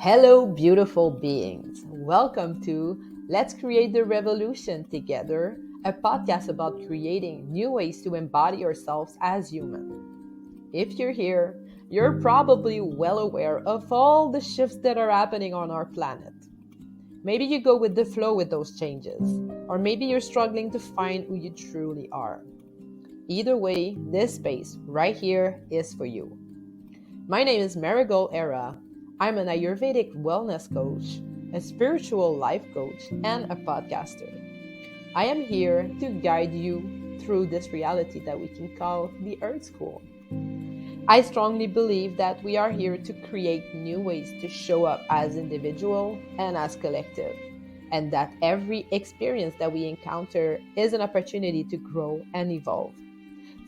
Hello, beautiful beings. Welcome to Let's Create the Revolution Together, a podcast about creating new ways to embody ourselves as human. If you're here, you're probably well aware of all the shifts that are happening on our planet. Maybe you go with the flow with those changes, or maybe you're struggling to find who you truly are. Either way, this space right here is for you. My name is Marigol. I'm an Ayurvedic wellness coach, a spiritual life coach, and a podcaster. I am here to guide you through this reality that we can call the Earth School. I strongly believe that we are here to create new ways to show up as individual and as collective, and that every experience that we encounter is an opportunity to grow and evolve.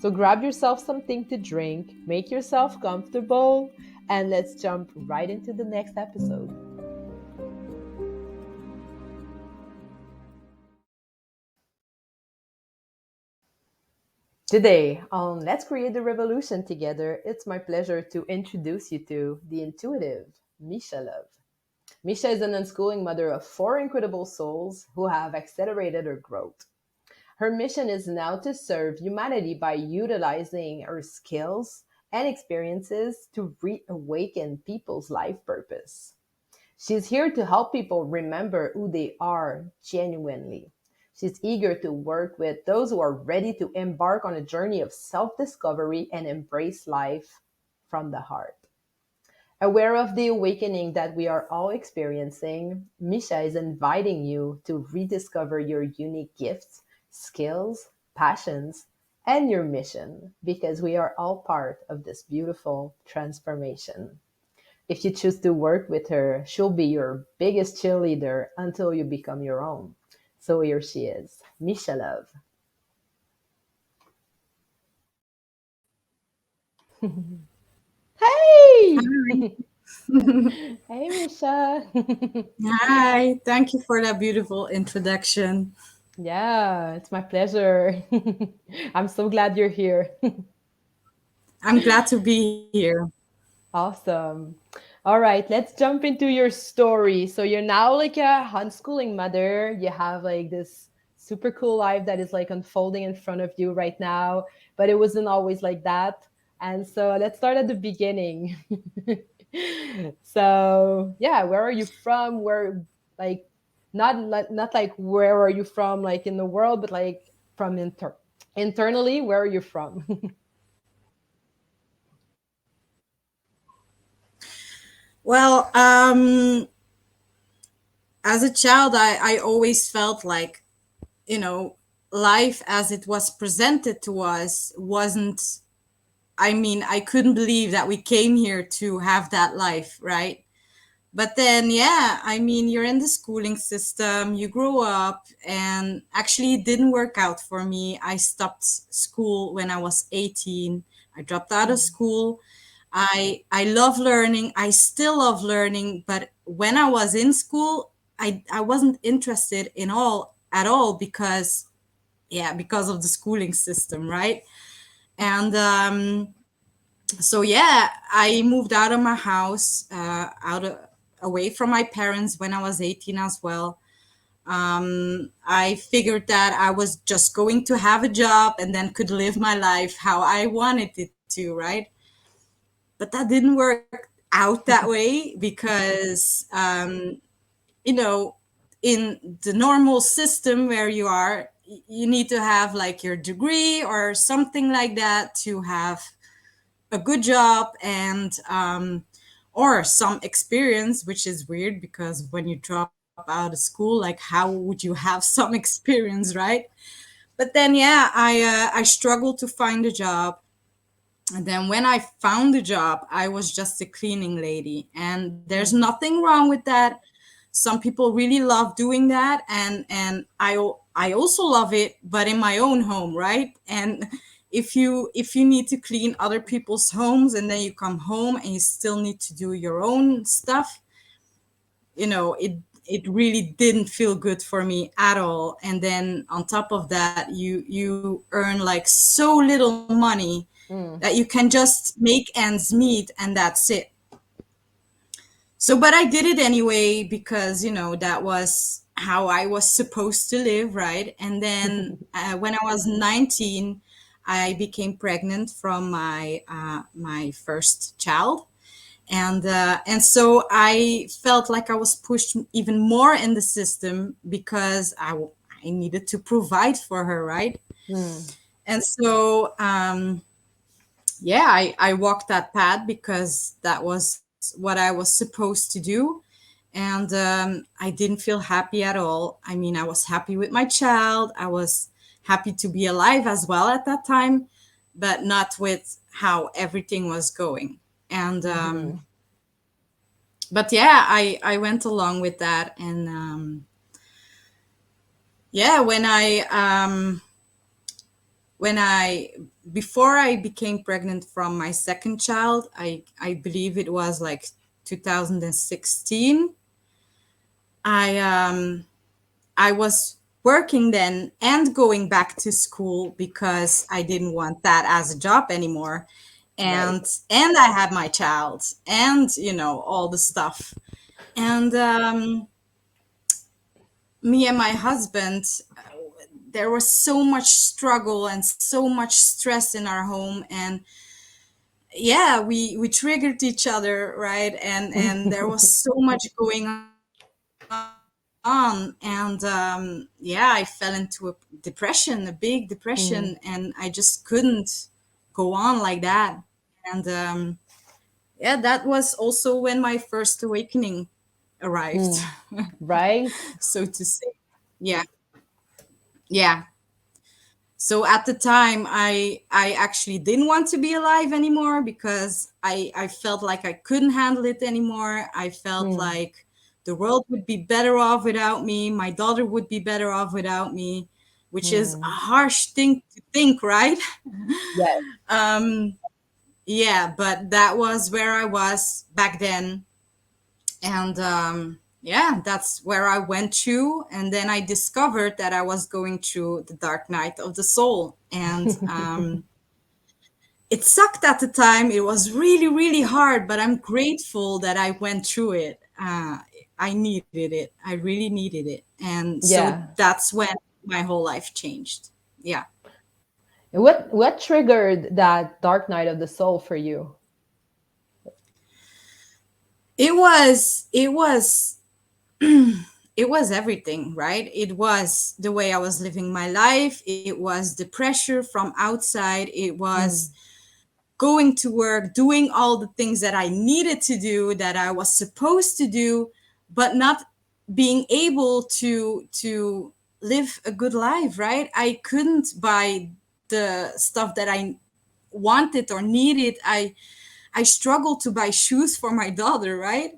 So grab yourself something to drink, make yourself comfortable, and let's jump right into the next episode. Today, on Let's Create the Revolution Together, it's my pleasure to introduce you to the intuitive Mishaa Love. Mishaa is an unschooling mother of four incredible souls who have accelerated her growth. Her mission is now to serve humanity by utilizing her skills and experiences to reawaken people's life purpose. She's here to help people remember who they are genuinely. She's eager to work with those who are ready to embark on a journey of self discovery and embrace life from the heart. Aware of the awakening that we are all experiencing, Mishaa is inviting you to rediscover your unique gifts, skills, passions, and your mission because we are all part of this beautiful transformation. If you choose to work with her, she'll be your biggest cheerleader until you become your own. So here she is, Mishaa Love. Hey! Hey, Mishaa. Hi, thank you for that beautiful introduction. Yeah, it's my pleasure. I'm so glad you're here. I'm glad to be here. Awesome. All right, let's jump into your story. So you're now like a homeschooling mother. You have like this super cool life that is like unfolding in front of you right now, but it wasn't always like that. And so let's start at the beginning. So, yeah, where are you from? Where like not like where are you from like in the world, but like from internally, where are you from? Well, as a child, I always felt like, you know, life as it was presented to us wasn't, I couldn't believe that we came here to have that life, right? But then, yeah, you're in the schooling system, you grow up, and actually, it didn't work out for me. I stopped school when I was 18. I dropped out of Mm, school. I love learning. I still love learning, but when I was in school, I wasn't interested in all at all because because of the schooling system, right? And so yeah, I moved out of my house, away from my parents when I was 18 as well. I figured that I was just going to have a job and then could live my life how I wanted it to, right? But that didn't work out that way because, you know, in the normal system where you are, you need to have like your degree or something like that to have a good job and or some experience, which is weird because when you drop out of school, like how would you have some experience, right? But then yeah, I struggled to find a job. And then when I found a job, I was just a cleaning lady, and there's mm, nothing wrong with that. Some people really love doing that, and I also love it, but in my own home, right? And if you need to clean other people's homes and then you come home and you still need to do your own stuff, it really didn't feel good for me at all. And then on top of that, you earn like so little money mm, that you can just make ends meet and that's it. So, but I did it anyway because, that was how I was supposed to live, right? And then when I was 19, I became pregnant from my first child. And so I felt like I was pushed even more in the system because I needed to provide for her, right? Mm, And so, yeah, I walked that path because that was what I was supposed to do. And I didn't feel happy at all. I mean, I was happy with my child. I was happy to be alive as well at that time, but not with how everything was going. And mm-hmm, but yeah, I went along with that. And yeah, when I before I became pregnant from my second child, I believe it was like 2016. I was working then and going back to school because I didn't want that as a job anymore. right. And I had my child and all the stuff. And me and my husband, there was so much struggle and so much stress in our home. And yeah, we triggered each other, right? And there was so much going on. And yeah, I fell into a depression, a big depression, and I just couldn't go on like that. And yeah, that was also when my first awakening arrived, Mm, right? so to say. Yeah, yeah. So at the time, I actually didn't want to be alive anymore because I felt like I couldn't handle it anymore. I felt Mm, like the world would be better off without me. My daughter would be better off without me, which is a mm, harsh thing to think, right? yes. um, yeah, but that was where I was back then. And yeah, that's where I went through. And then I discovered that I was going through the dark night of the soul. And it sucked at the time. It was really, really hard, but I'm grateful that I went through it. I needed it. I really needed it. And so Yeah. that's when my whole life changed. Yeah. What triggered that dark night of the soul for you? It was it was everything, right? It was the way I was living my life. It was the pressure from outside. It was Mm, going to work, doing all the things that I needed to do, that I was supposed to do, but not being able to live a good life, right? I couldn't buy the stuff that I wanted or needed. I struggled to buy shoes for my daughter, right?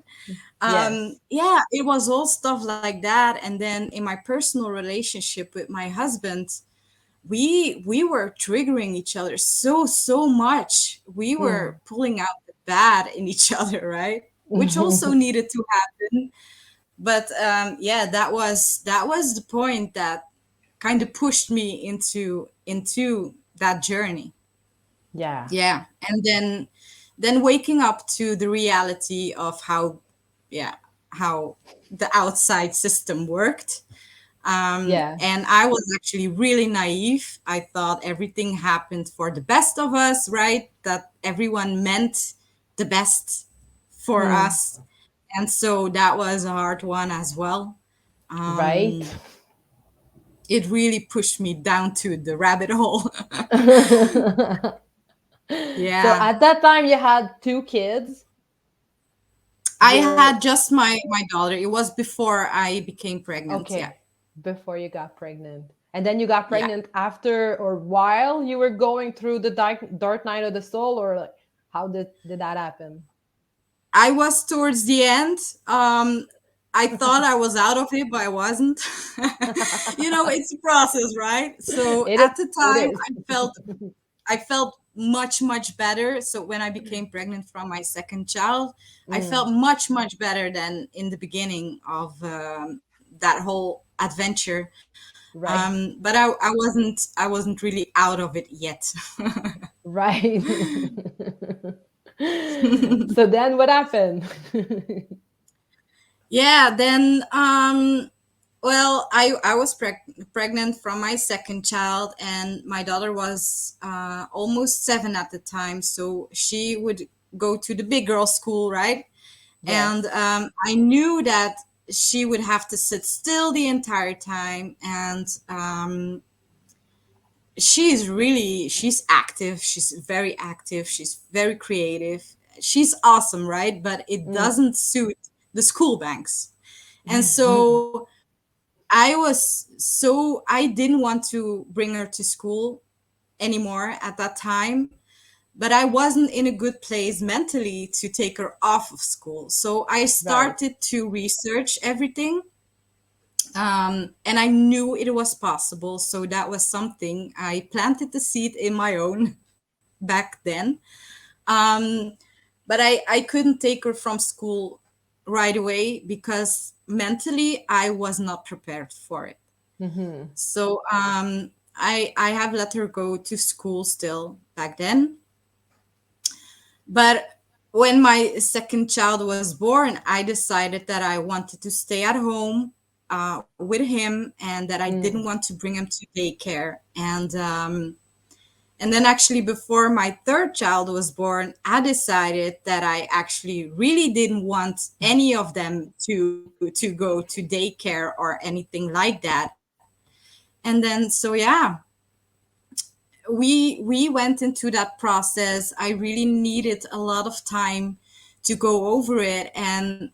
yes. Yeah, it was all stuff like that. And then in my personal relationship with my husband, we were triggering each other so much. We Mm. were pulling out the bad in each other, right? Which also needed to happen. But yeah, that was the point that kind of pushed me into that journey. Yeah. Yeah. And then waking up to the reality of how, yeah, how the outside system worked. Yeah. And I was actually really naive. I thought everything happened for the best of us, right? That everyone meant the best for Mm. us. And so that was a hard one as well. Right. It really pushed me down to the rabbit hole. So Yeah. at that time you had two kids. I Your had just my daughter. It was before I became pregnant. Yeah. okay, before you got pregnant. And then you got Yeah. pregnant after or while you were going through the dark night of the soul, or like how did that happen? I was towards the end. I thought I was out of it, but I wasn't. It's a process, right? So It is. at the It time, is. I felt much better. So when I became pregnant from my second child, I Mm, felt much better than in the beginning of that whole adventure. right. But I wasn't really out of it yet. Right. So then what happened? Yeah, then well, I was pregnant from my second child, and my daughter was almost 7 at the time, so she would go to the big girl school, right? And Yes. I knew that she would have to sit still the entire time, and she's active, she's very active, she's very creative, she's awesome, right? But it Mm. doesn't suit the school banks. And so I didn't want to bring her to school anymore at that time, but I wasn't in a good place mentally to take her off of school. So I Right. started to research everything, and I knew it was possible. So that was something I planted the seed in my own back then. Um, but I couldn't take her from school right away because mentally I was not prepared for it. Mm-hmm. So I have let her go to school still back then. But when my second child was born, I decided that I wanted to stay at home with him, and that I didn't Mm. want to bring him to daycare. And then actually before my third child was born, I decided that I actually really didn't want any of them to go to daycare or anything like that. And then so yeah, we went into that process. I really needed a lot of time to go over it, and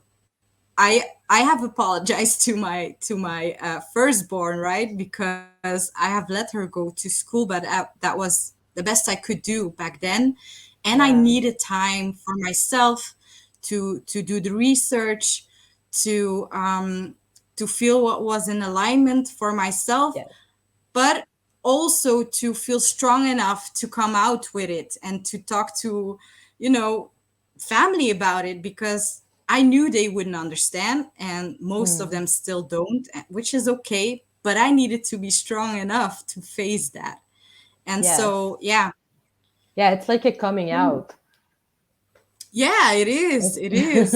I have apologized to my firstborn, right? Because I have let her go to school, but that was the best I could do back then, and I Yeah. needed time for myself to do the research, to feel what was in alignment for myself, Yes. but also to feel strong enough to come out with it and to talk to, you know, family about it, because I knew they wouldn't understand, and most of Mm. them still don't, which is okay. But I needed to be strong enough to face that. And Yes. so, yeah, Yeah, it's like a coming out. yeah, it is. It's It is.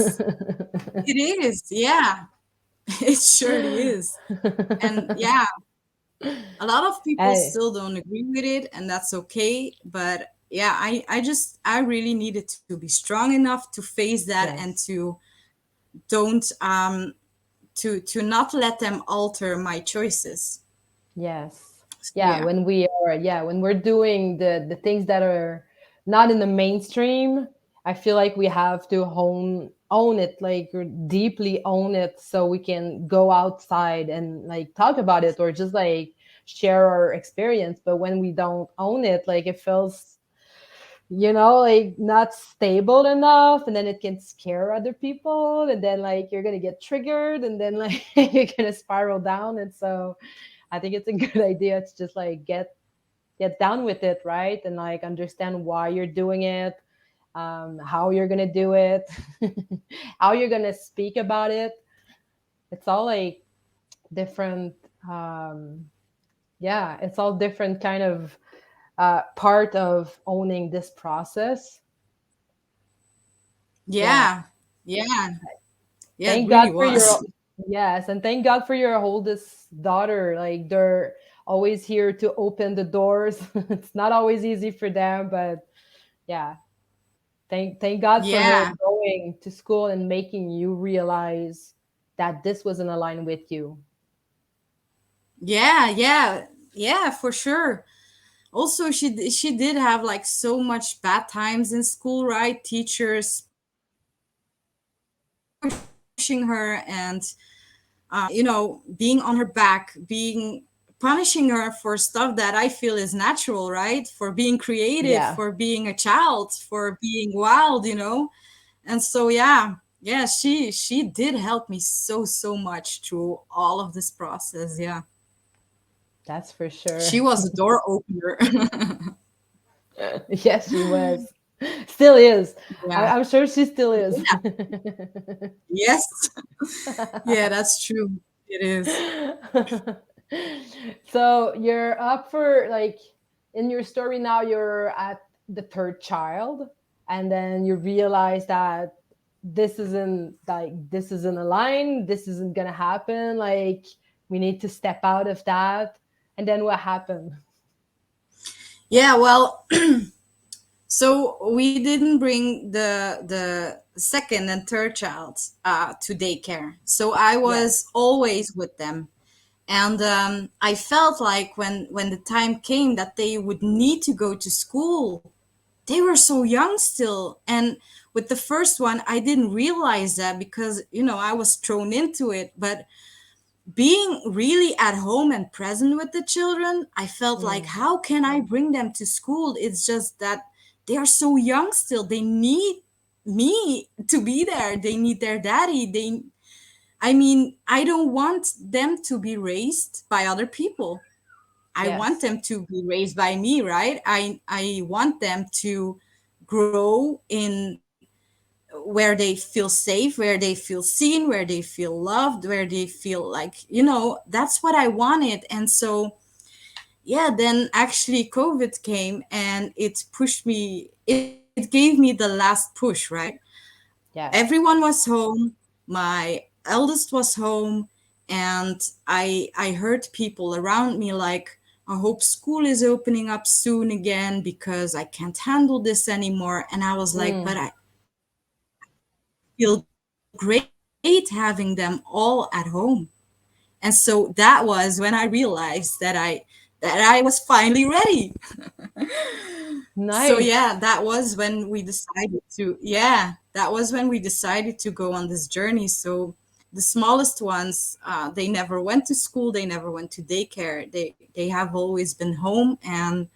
It is. Yeah, it surely is. And yeah, a lot of people I, still don't agree with it, and that's okay. But yeah, I really needed to be strong enough to face that, and yes. to don't to not let them alter my choices. Yes. So, Yeah, yeah. when we are, yeah, when we're doing the things that are not in the mainstream, I feel like we have to own it, like deeply own it, so we can go outside and like talk about it or just like share our experience. But when we don't own it, like it feels, like not stable enough, and then it can scare other people, and then like you're gonna get triggered, and then like you're gonna spiral down. And so I think it's a good idea to just like get down with it, right? And like understand why you're doing it, how you're gonna do it, how you're gonna speak about it. It's all like different. Um, yeah, it's all different kind of part of owning this process. Yeah, Yeah. Yeah. Yeah, it thank really God for was. your yes, and thank God for your oldest daughter. Like they're always here to open the doors. It's not always easy for them, but yeah, thank God for her Yeah. going to school and making you realize that this wasn't aligned with you. Yeah. Yeah. Yeah, for sure. Also, she did have like so much bad times in school, right? Teachers pushing her, and being on her back, being punishing her for stuff that I feel is natural, right? For being creative, Yeah, for being a child, for being wild. And so yeah, she did help me so much through all of this process. Yeah. that's for sure. She was a door opener. Yes, she was. Still is. Yeah. I'm sure she still is. Yeah. Yes. Yeah, that's true. It is. So you're up for like in your story now, you're at the third child, and then you realize that this isn't aligned, this isn't gonna happen, like we need to step out of that. And then what happened? Yeah, well, so we didn't bring the second and third child to daycare. So I Yes. was always with them. And I felt like when the time came that they would need to go to school, they were so young still. And with the first one, I didn't realize that because, I was thrown into it. But being really at home and present with the children, I felt like, Mm, how can I bring them to school? It's just that they are so young still. They need me to be there. They need their daddy. I mean, I don't want them to be raised by other people. I want yes. them to be raised by me, right? I want them to grow in where they feel safe, where they feel seen, where they feel loved, where they feel like, that's what I wanted. And so, yeah, then actually COVID came and it pushed me, it gave me the last push, right? Yes. Everyone was home, my eldest was home, and I heard people around me like, I hope school is opening up soon again because I can't handle this anymore. And I was like, but Mm, I feel great having them all at home. And so that was when I realized that I was finally ready. So nice. yeah, that was when we decided to go on this journey. So the smallest ones, they never went to school, they never went to daycare. They have always been home, and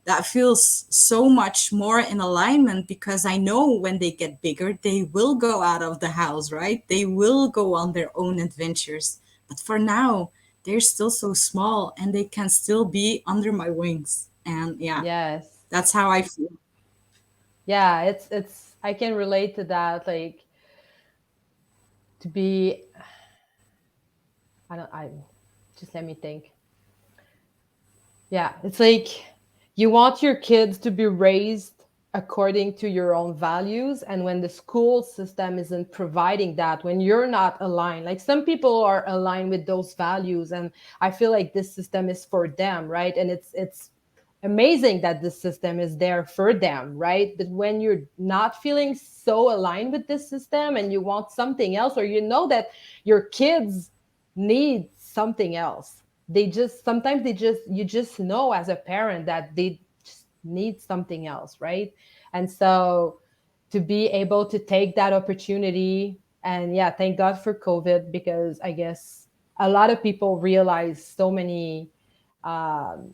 that feels so much more in alignment because I know when they get bigger, they will go out of the house, right? They will go on their own adventures. But for now, they're still so small and they can still be under my wings. And yeah, Yes. that's how I feel. Yeah, it's I can relate to that, like to be I don't I just let me think. Yeah, it's like you want your kids to be raised according to your own values. And when the school system isn't providing that, when you're not aligned, like some people are aligned with those values, and I feel like this system is for them, right? And it's amazing that this system is there for them, right? But when you're not feeling so aligned with this system and you want something else, or you know that your kids need something else, they just sometimes they just you just know as a parent that they just need something else, right? And so to be able to take that opportunity, and yeah, thank God for COVID, because I guess a lot of people realize um,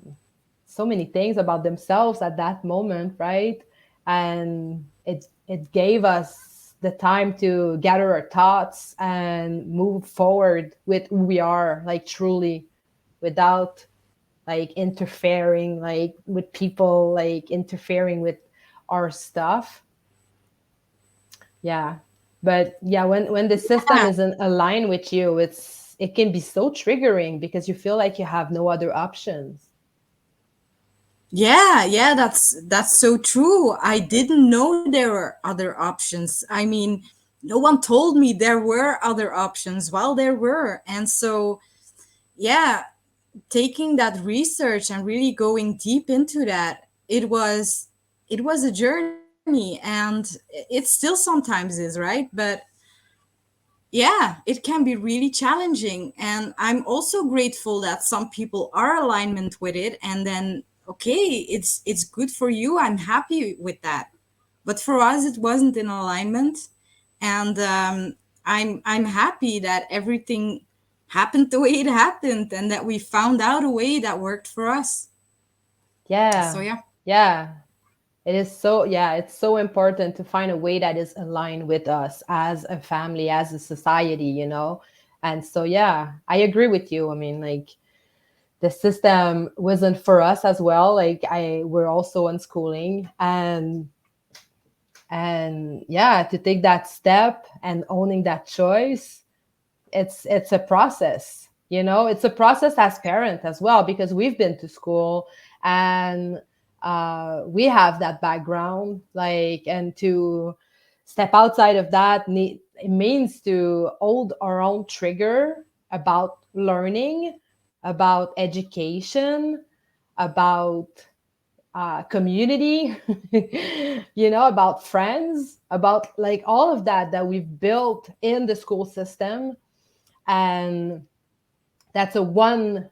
so many things about themselves at that moment, right? And it gave us the time to gather our thoughts and move forward with who we are, like truly, without like interfering, like with people, like interfering with our stuff. Yeah. But yeah, when the system Yeah, isn't aligned with you, it can be so triggering because you feel like you have no other options. yeah, that's so true. I didn't know there were other options. I mean, no one told me there were other options. While there were. And so, yeah, taking that research and really going deep into that, it was a journey, and it still sometimes is, right? But yeah, it can be really challenging, and I'm also grateful that some people are alignment with it, and then okay, it's good for you, I'm happy with that. But for us it wasn't in alignment, and I'm happy that everything happened the way it happened and that we found out a way that worked for us. So Yeah. yeah. Yeah. It is so, yeah, it's so important to find a way that is aligned with us as a family, as a society, you know? And so, yeah, I agree with you. I mean, like, the system wasn't for us as well. Like, we're also unschooling, and yeah, to take that step and owning that choice, it's a process, you know? It's a process as parent as well, because we've been to school, and we have that background, like, and to step outside of that, it means to hold our own trigger about learning, about education, about community, about friends, about like all of that that we've built in the school system. And that's a one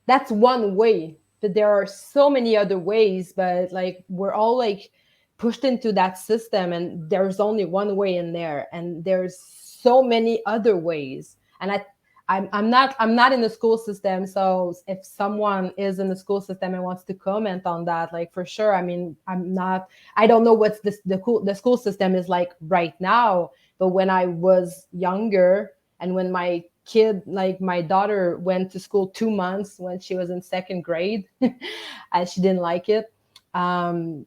that's one way, but there are so many other ways. But like we're all like pushed into that system, and there's only one way in there, and there's so many other ways. And I'm not in the school system, so if someone is in the school system and wants to comment on that, like for sure. I mean, I don't know what's the school system is like right now, but when I was younger, and when my kid, like my daughter, went to school 2 months when she was in second grade, and she didn't like it. And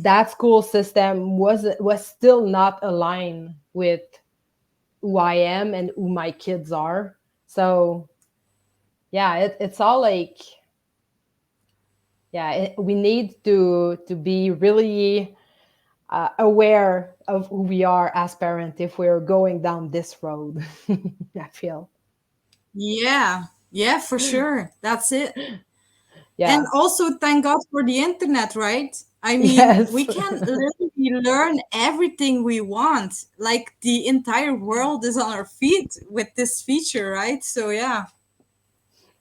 that school system was still not aligned with who I am and who my kids are. So yeah, it's all like, yeah, we need to be really aware of who we are as parents if we're going down this road. I feel. Yeah, yeah, for sure. That's it. And Yeah. also, thank God for the internet, right? I mean, we Yes. can literally learn everything we want. Like the entire world is on our feet with this feature, right? So, yeah.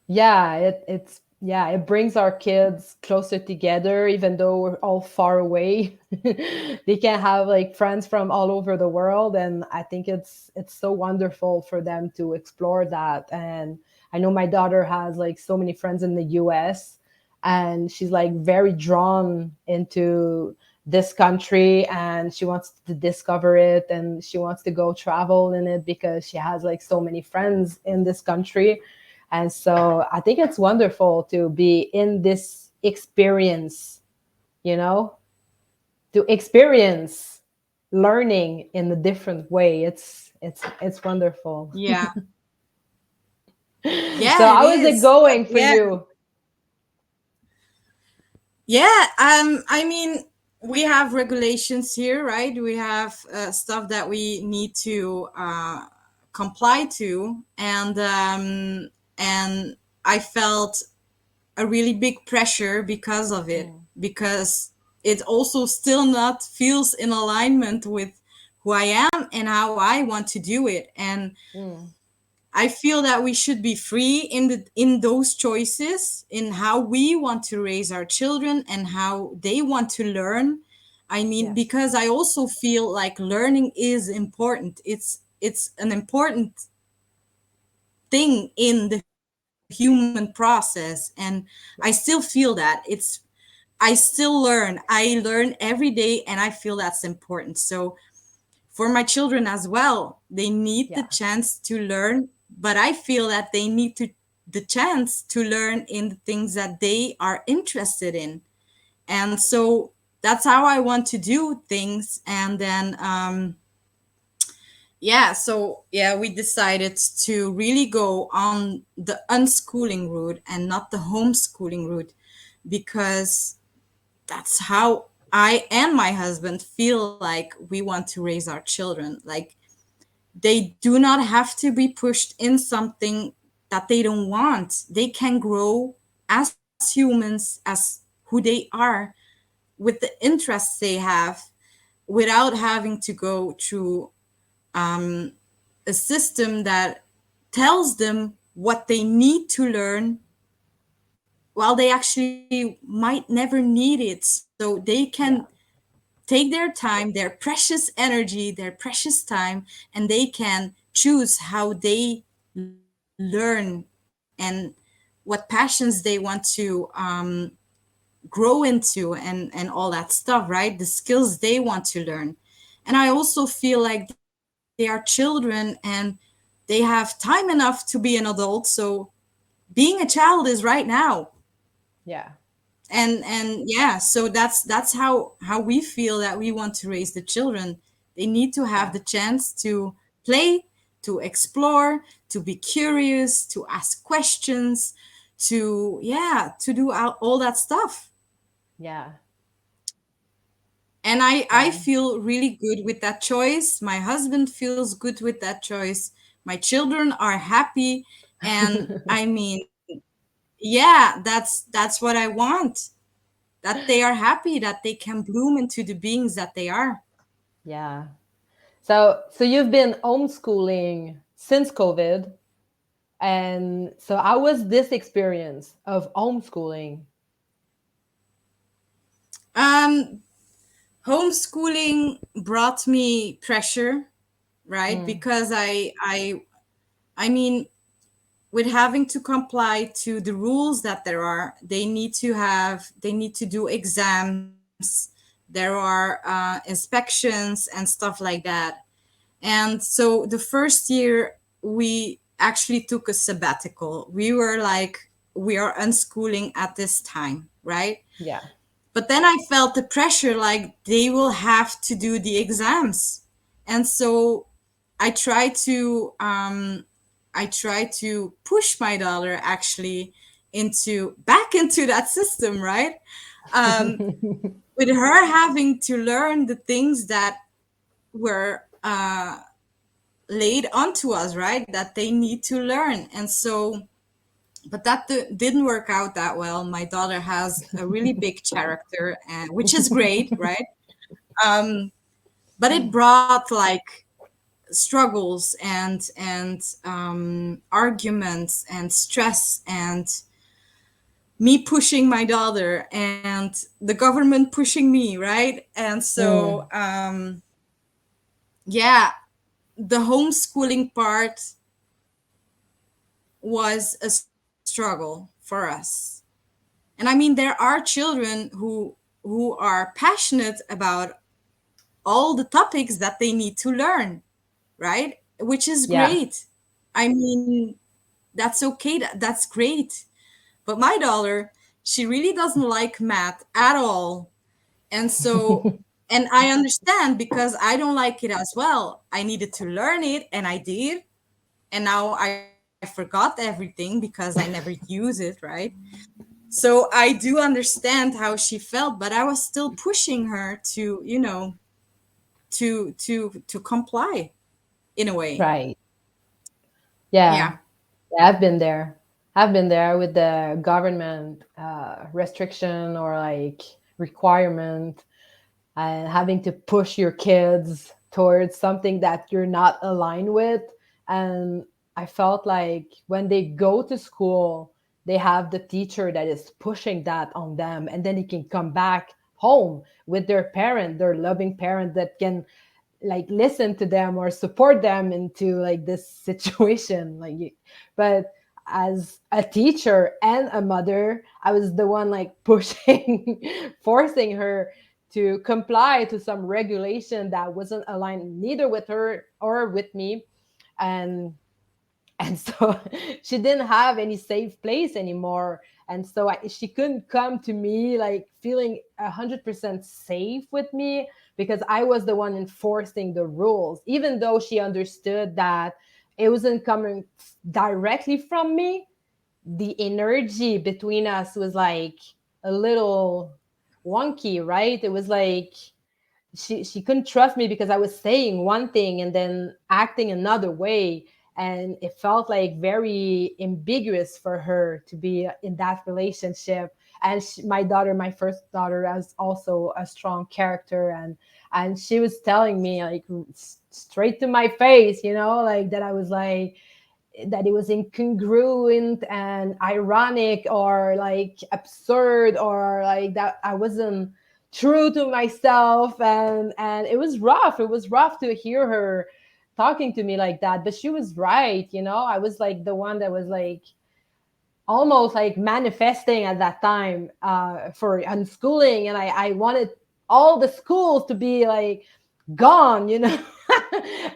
Yeah, it brings our kids closer together, even though we're all far away. They can have like friends from all over the world, and I think it's so wonderful for them to explore that. And I know my daughter has like so many friends in the US, and she's like very drawn into this country, and she wants to discover it, and she wants to go travel in it because she has like so many friends in this country. And so I think it's wonderful to be in this experience, you know, to experience learning in a different way. It's wonderful. Yeah. So Yeah, it how is it is. going for Yeah. you? Yeah, I mean, we have regulations here, right? We have stuff that we need to comply to, and I felt a really big pressure because of it, Mm, because it also still not feels in alignment with who I am and how I want to do it. And mm, I feel that we should be free in those choices in how we want to raise our children and how they want to learn. I mean, yes. because I also feel like learning is important. It's an important thing in the human process, and I still feel that. I still learn. I learn every day, and I feel that's important. So for my children as well, they need the Yeah. chance to learn, but I feel that they need to the chance to learn in the things that they are interested in. And so that's how I want to do things. And then yeah, so yeah, we decided to really go on the unschooling route and not the homeschooling route, because that's how I and my husband feel like we want to raise our children. Like, they do not have to be pushed in something that they don't want. They can grow as humans, as who they are, with the interests they have, without having to go through a system that tells them what they need to learn, while they actually might never need it. So they can Yeah. take their time, their precious energy, their precious time, and they can choose how they learn and what passions they want to grow into, and all that stuff, right? The skills they want to learn. And I also feel like they are children and they have time enough to be an adult. So being a child is right now. Yeah. And yeah, so that's how we feel that we want to raise the children. They need to have Yeah. the chance to play, to explore, to be curious, to ask questions, to, yeah, to do all that stuff. Yeah. And I Yeah. feel really good with that choice. My husband feels good with that choice. My children are happy. And I mean, yeah, that's what I want. That they are happy, that they can bloom into the beings that they are. Yeah. So you've been homeschooling since COVID. And so how was this experience of homeschooling? Um, Homeschooling brought me pressure, right? Mm, Because I mean, with having to comply to the rules that there are, they need to do exams, there are inspections and stuff like that. And so the first year we actually took a sabbatical. We were like, we are unschooling at this time, right? yeah. But then I felt the pressure, like they will have to do the exams. And so I try to push my daughter actually into back into that system, right? Um, with her having to learn the things that were laid onto us, right? That they need to learn. And so, but that didn't work out that well. My daughter has a really big character, and which is great, right? Um, but it brought like struggles and arguments and stress and me pushing my daughter and the government pushing me, right? And so Mm, yeah, the homeschooling part was a struggle for us. And I mean, there are children who are passionate about all the topics that they need to learn, right? Which is yeah. great. I mean, that's okay. That's great. But my daughter, she really doesn't like math at all. And so, and I understand because I don't like it as well. I needed to learn it and I did. And now I forgot everything because I never use it, right? So I do understand how she felt, but I was still pushing her to, to comply in a way. Right. Yeah. Yeah. Yeah, I've been there. I've been there with the government restriction or like requirement and having to push your kids towards something that you're not aligned with. And I felt like when they go to school, they have the teacher that is pushing that on them. And then they can come back home with their parent, their loving parent that can like listen to them or support them into like this situation but as a teacher and a mother, I was the one like pushing forcing her to comply to some regulation that wasn't aligned neither with her or with me. And so she didn't have any safe place anymore. And so she couldn't come to me like feeling 100% safe with me because I was the one enforcing the rules, even though she understood that it wasn't coming directly from me. The energy between us was like a little wonky, right? It was like she couldn't trust me because I was saying one thing and then acting another way, and it felt like very ambiguous for her to be in that relationship. And my daughter, my first daughter, has also a strong character, and she was telling me like straight to my face, like that I was like that it was incongruent and ironic or like absurd or like that I wasn't true to myself. And it was rough to hear her talking to me like that, but she was right. I was like the one that was like almost like manifesting at that time for unschooling, and I wanted all the schools to be like gone.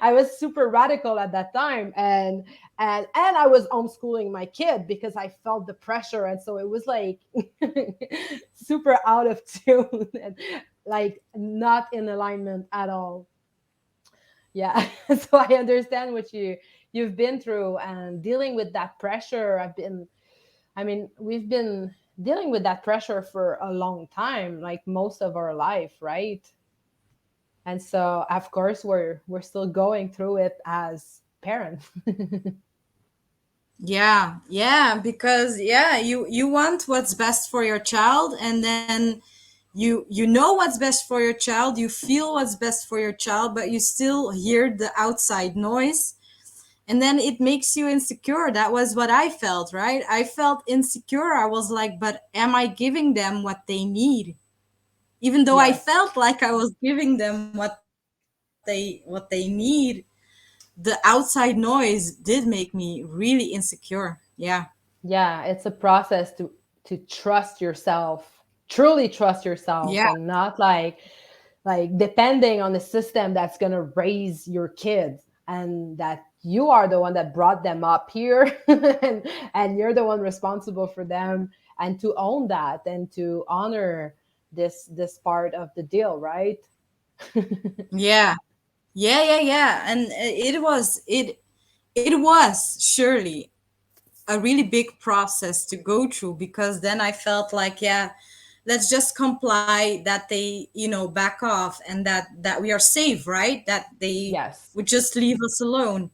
I was super radical at that time, and I was homeschooling my kid because I felt the pressure, and so it was like super out of tune and like not in alignment at all. Yeah. So I understand what you've been through and dealing with that pressure. We've been dealing with that pressure for a long time, like most of our life, right? And so, of course, we're still going through it as parents. Yeah, yeah, because yeah, you want what's best for your child, and then you know what's best for your child, you feel what's best for your child, but you still hear the outside noise, and then it makes you insecure. That was what I felt, right? I felt insecure. I was like, but am I giving them what they need? Even though I Yes. felt like I was giving them what they need, the outside noise did make me really insecure. Yeah. Yeah, it's a process to trust yourself, truly trust Yeah. yourself, and not like depending on the system that's going to raise your kids, and that you are the one that brought them up here, and you're the one responsible for them, and to own that and to honor this part of the deal, right? Yeah. Yeah, yeah, yeah. And it was surely a really big process to go through, because then I felt like, yeah, let's just comply that they, back off, and that we are safe, right? That they Yes. would just leave us alone.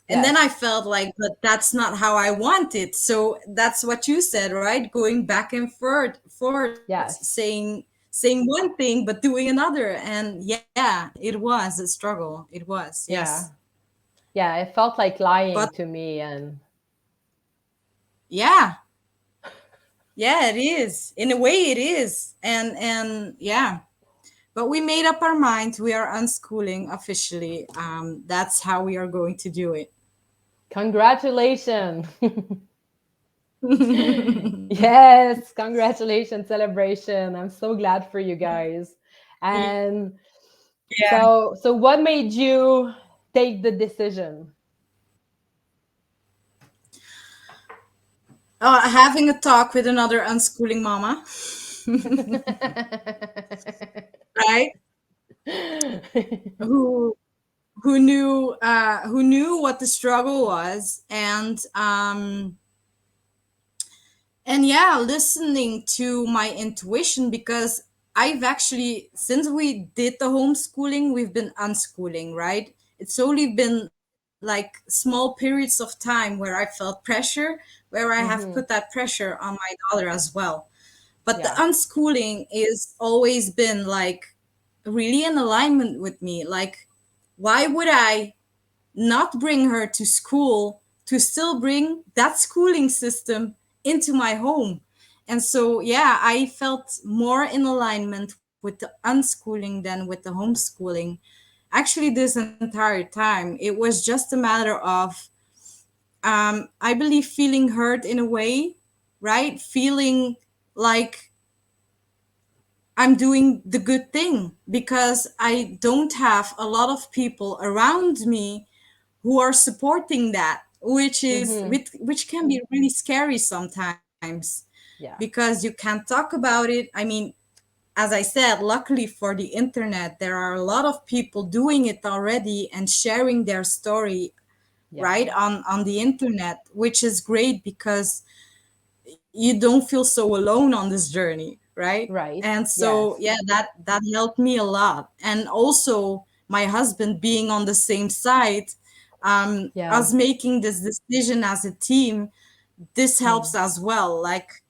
And then I Yes. felt like, but that's not how I want it. So that's what you said, right? Going back and forth, Yes. saying one thing but doing another. And yeah, it was a struggle. It was, yes. Yeah. Yeah, it felt like But lying to me. And yeah, yeah, it is. In a way it is. And yeah. But we made up our mind. We are unschooling officially. That's how we are going to do it. congratulations. Yes, congratulations, celebration. I'm so glad for you guys. And Yeah. so what made you take the decision? Having a talk with another unschooling mama, right? Who who knew what the struggle was, and yeah, listening to my intuition, because I've actually, since we did the homeschooling, we've been unschooling, right? It's only been like small periods of time where I felt pressure, where I have put Hmm. that pressure on my daughter as well. But the Yeah. unschooling is always been like really in alignment with me. Like, why would I not bring her to school to still bring that schooling system into my home? And so, yeah, I felt more in alignment with the unschooling than with the homeschooling. Actually, this entire time, it was just a matter of, I believe, feeling hurt in a way, right? Feeling like I'm doing the good thing because I don't have a lot of people around me who are supporting that, Hmm. which can be really scary sometimes, Yeah. because you can't talk about it. I mean, as I said, luckily for the internet, there are a lot of people doing it already and sharing their story, Yeah. right, on the internet, which is great because you don't feel so alone on this journey, right? Right. And so Yes. yeah, that helped me a lot. And also my husband being on the same side, Yeah. us making this decision as a team, this helps Mm. as well. Like,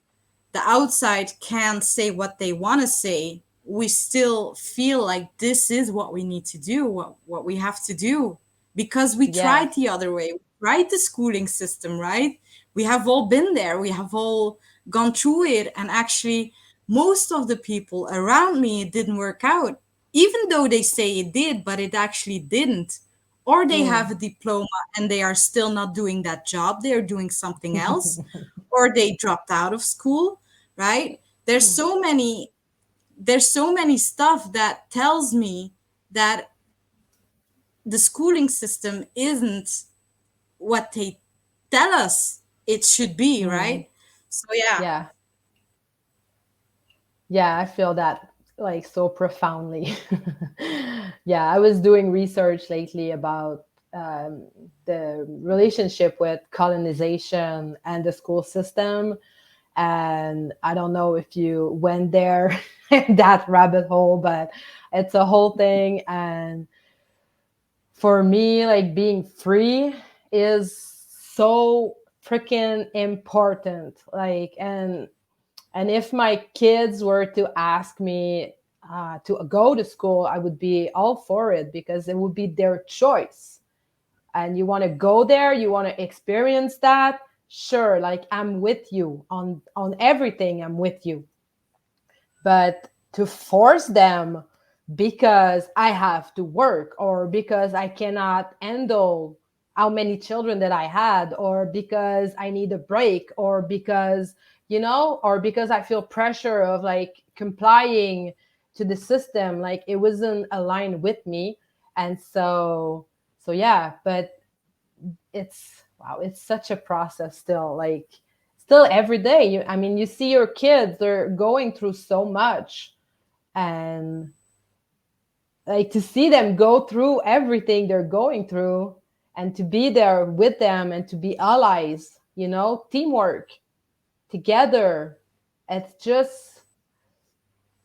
the outside can't say what they want to say, we still feel like this is what we need to do, what we have to do, because we tried Yes. the other way. We tried the schooling system, right? We have all been there. We have all gone through it. And actually, most of the people around me, it didn't work out, even though they say it did, but it actually didn't. Or they have Mm. a diploma and they are still not doing that job, they are doing something else, or they dropped out of school, right? There's so many stuff that tells me that the schooling system isn't what they tell us it should be, Mm. right? So yeah. Yeah. Yeah, I feel that like so profoundly. Yeah, I was doing research lately about the relationship with colonization and the school system. And I don't know if you went there in that rabbit hole, but it's a whole thing. And for me, like being free is so freaking important. Like, and if my kids were to ask me to go to school, I would be all for it because it would be their choice. And you want to go there, you want to experience that, sure, like I'm with you on everything, I'm with you. But to force them because I have to work, or because I cannot handle how many children that I had, or because I need a break, or because, or because I feel pressure of like complying to the system, like it wasn't aligned with me. And so yeah, but it's wow, it's such a process still, like still every day. I mean, you see your kids, they're going through so much, and like to see them go through everything they're going through, and to be there with them, and to be allies, teamwork together. It's just,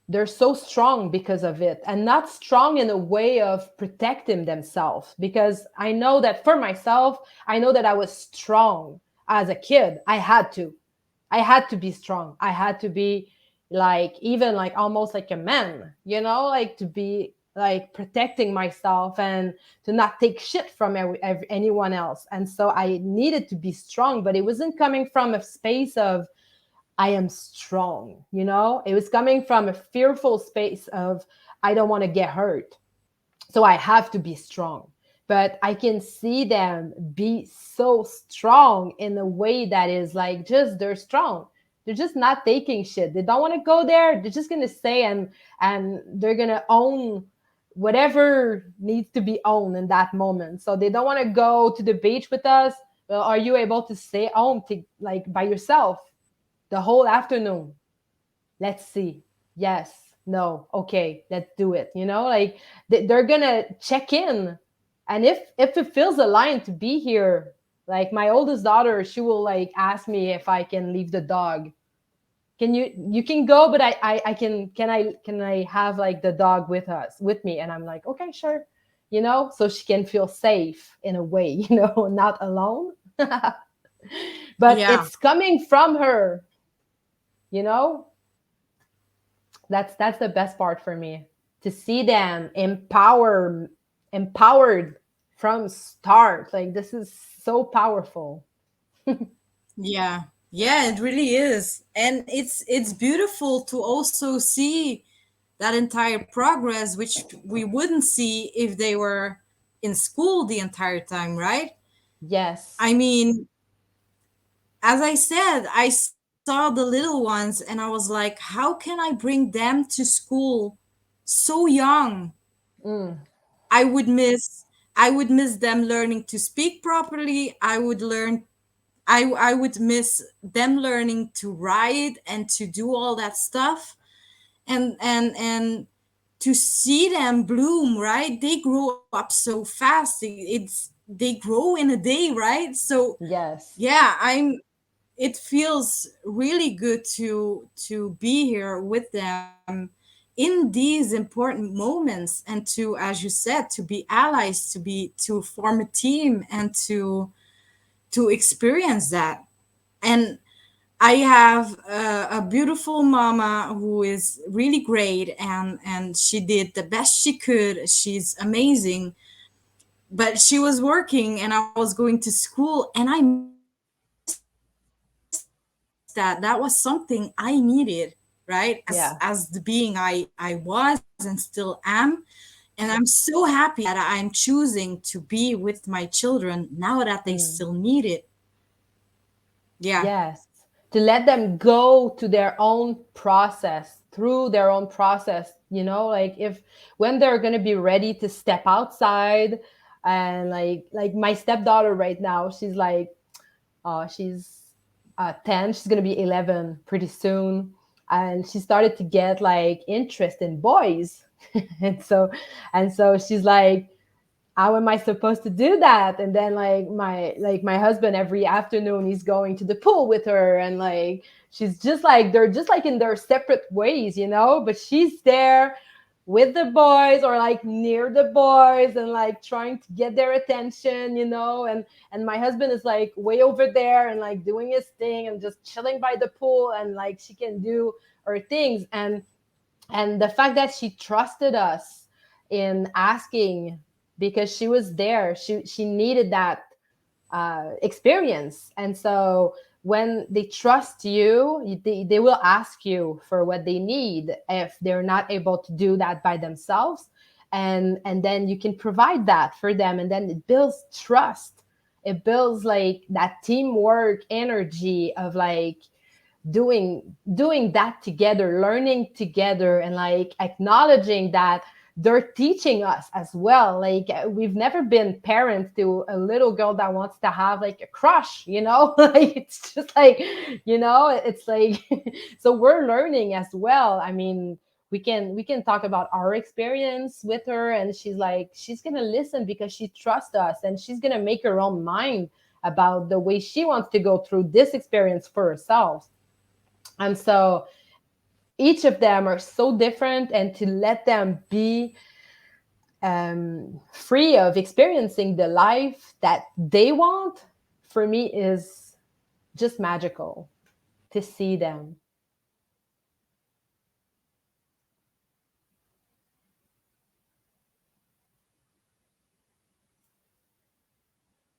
they're so strong because of it, and not strong in a way of protecting themselves, because I know that for myself, I know that I was strong as a kid. I had to be strong. I had to be like, even like almost like a man, like to be like protecting myself, and to not take shit from anyone else. And so I needed to be strong, but it wasn't coming from a space of I am strong, It was coming from a fearful space of I don't want to get hurt. So I have to be strong. But I can see them be so strong in a way that is like, just they're strong. They're just not taking shit. They don't want to go there. They're just gonna say, and they're gonna own whatever needs to be owned in that moment. So they don't want to go to the beach with us. Well, are you able to stay home to like by yourself the whole afternoon? Let's see. Yes, no, okay, let's do it. Like they're gonna check in. And if it feels aligned to be here, like my oldest daughter, she will like ask me if I can leave the dog. You can go, but I can I have like the dog with me? And I'm like, okay, sure. So she can feel safe in a way, not alone. But Yeah. it's coming from her, you know that's the best part for me, to see them empowered from start. Like this is so powerful. Yeah. Yeah, it really is. And it's beautiful to also see that entire progress, which we wouldn't see if they were in school the entire time, right? Yes. I mean, as I said, I saw the little ones and I was like, how can I bring them to school so young? Mm, I would miss I would miss them learning to speak properly. I would miss them learning to write and to do all that stuff. And to see them bloom, right? They grow up so fast. They grow in a day, right? So yes. yeah, I'm it feels really good to be here with them in these important moments, and to, as you said, to be allies, to form a team, and to experience that. And I have a beautiful mama who is really great, and she did the best she could. She's amazing, but she was working and I was going to school, and I missed that. That was something I needed, right? As the being I was Yeah. and still am. And I'm so happy that I'm choosing to be with my children now that they still need it. Mm. Yeah. Yes. To let them go to their own process, through their own process, like if when they're going to be ready to step outside. And like my stepdaughter right now, she's 10. She's going to be 11 pretty soon. And she started to get like interest in boys. and so and so she's like, how am I supposed to do that? And then my husband every afternoon he's going to the pool with her, and like she's just like they're just like in their separate ways, you know, but she's there with the boys or like near the boys and like trying to get their attention, you know, and my husband is like way over there and like doing his thing and just chilling by the pool, and like she can do her things. And the fact that she trusted us in asking, because she was there, she needed that experience. And so when they trust you, they will ask you for what they need if they're not able to do that by themselves, and then you can provide that for them, and then it builds trust. It builds like that teamwork energy of like doing that together, learning together, and like acknowledging that they're teaching us as well. Like we've never been parents to a little girl that wants to have like a crush, you know. Like it's just like, you know, it's like so we're learning as well. I mean, we can talk about our experience with her, and she's like she's gonna listen because she trusts us, and she's gonna make her own mind about the way she wants to go through this experience for herself. And so each of them are so different, and to let them be free of experiencing the life that they want, for me is just magical to see them.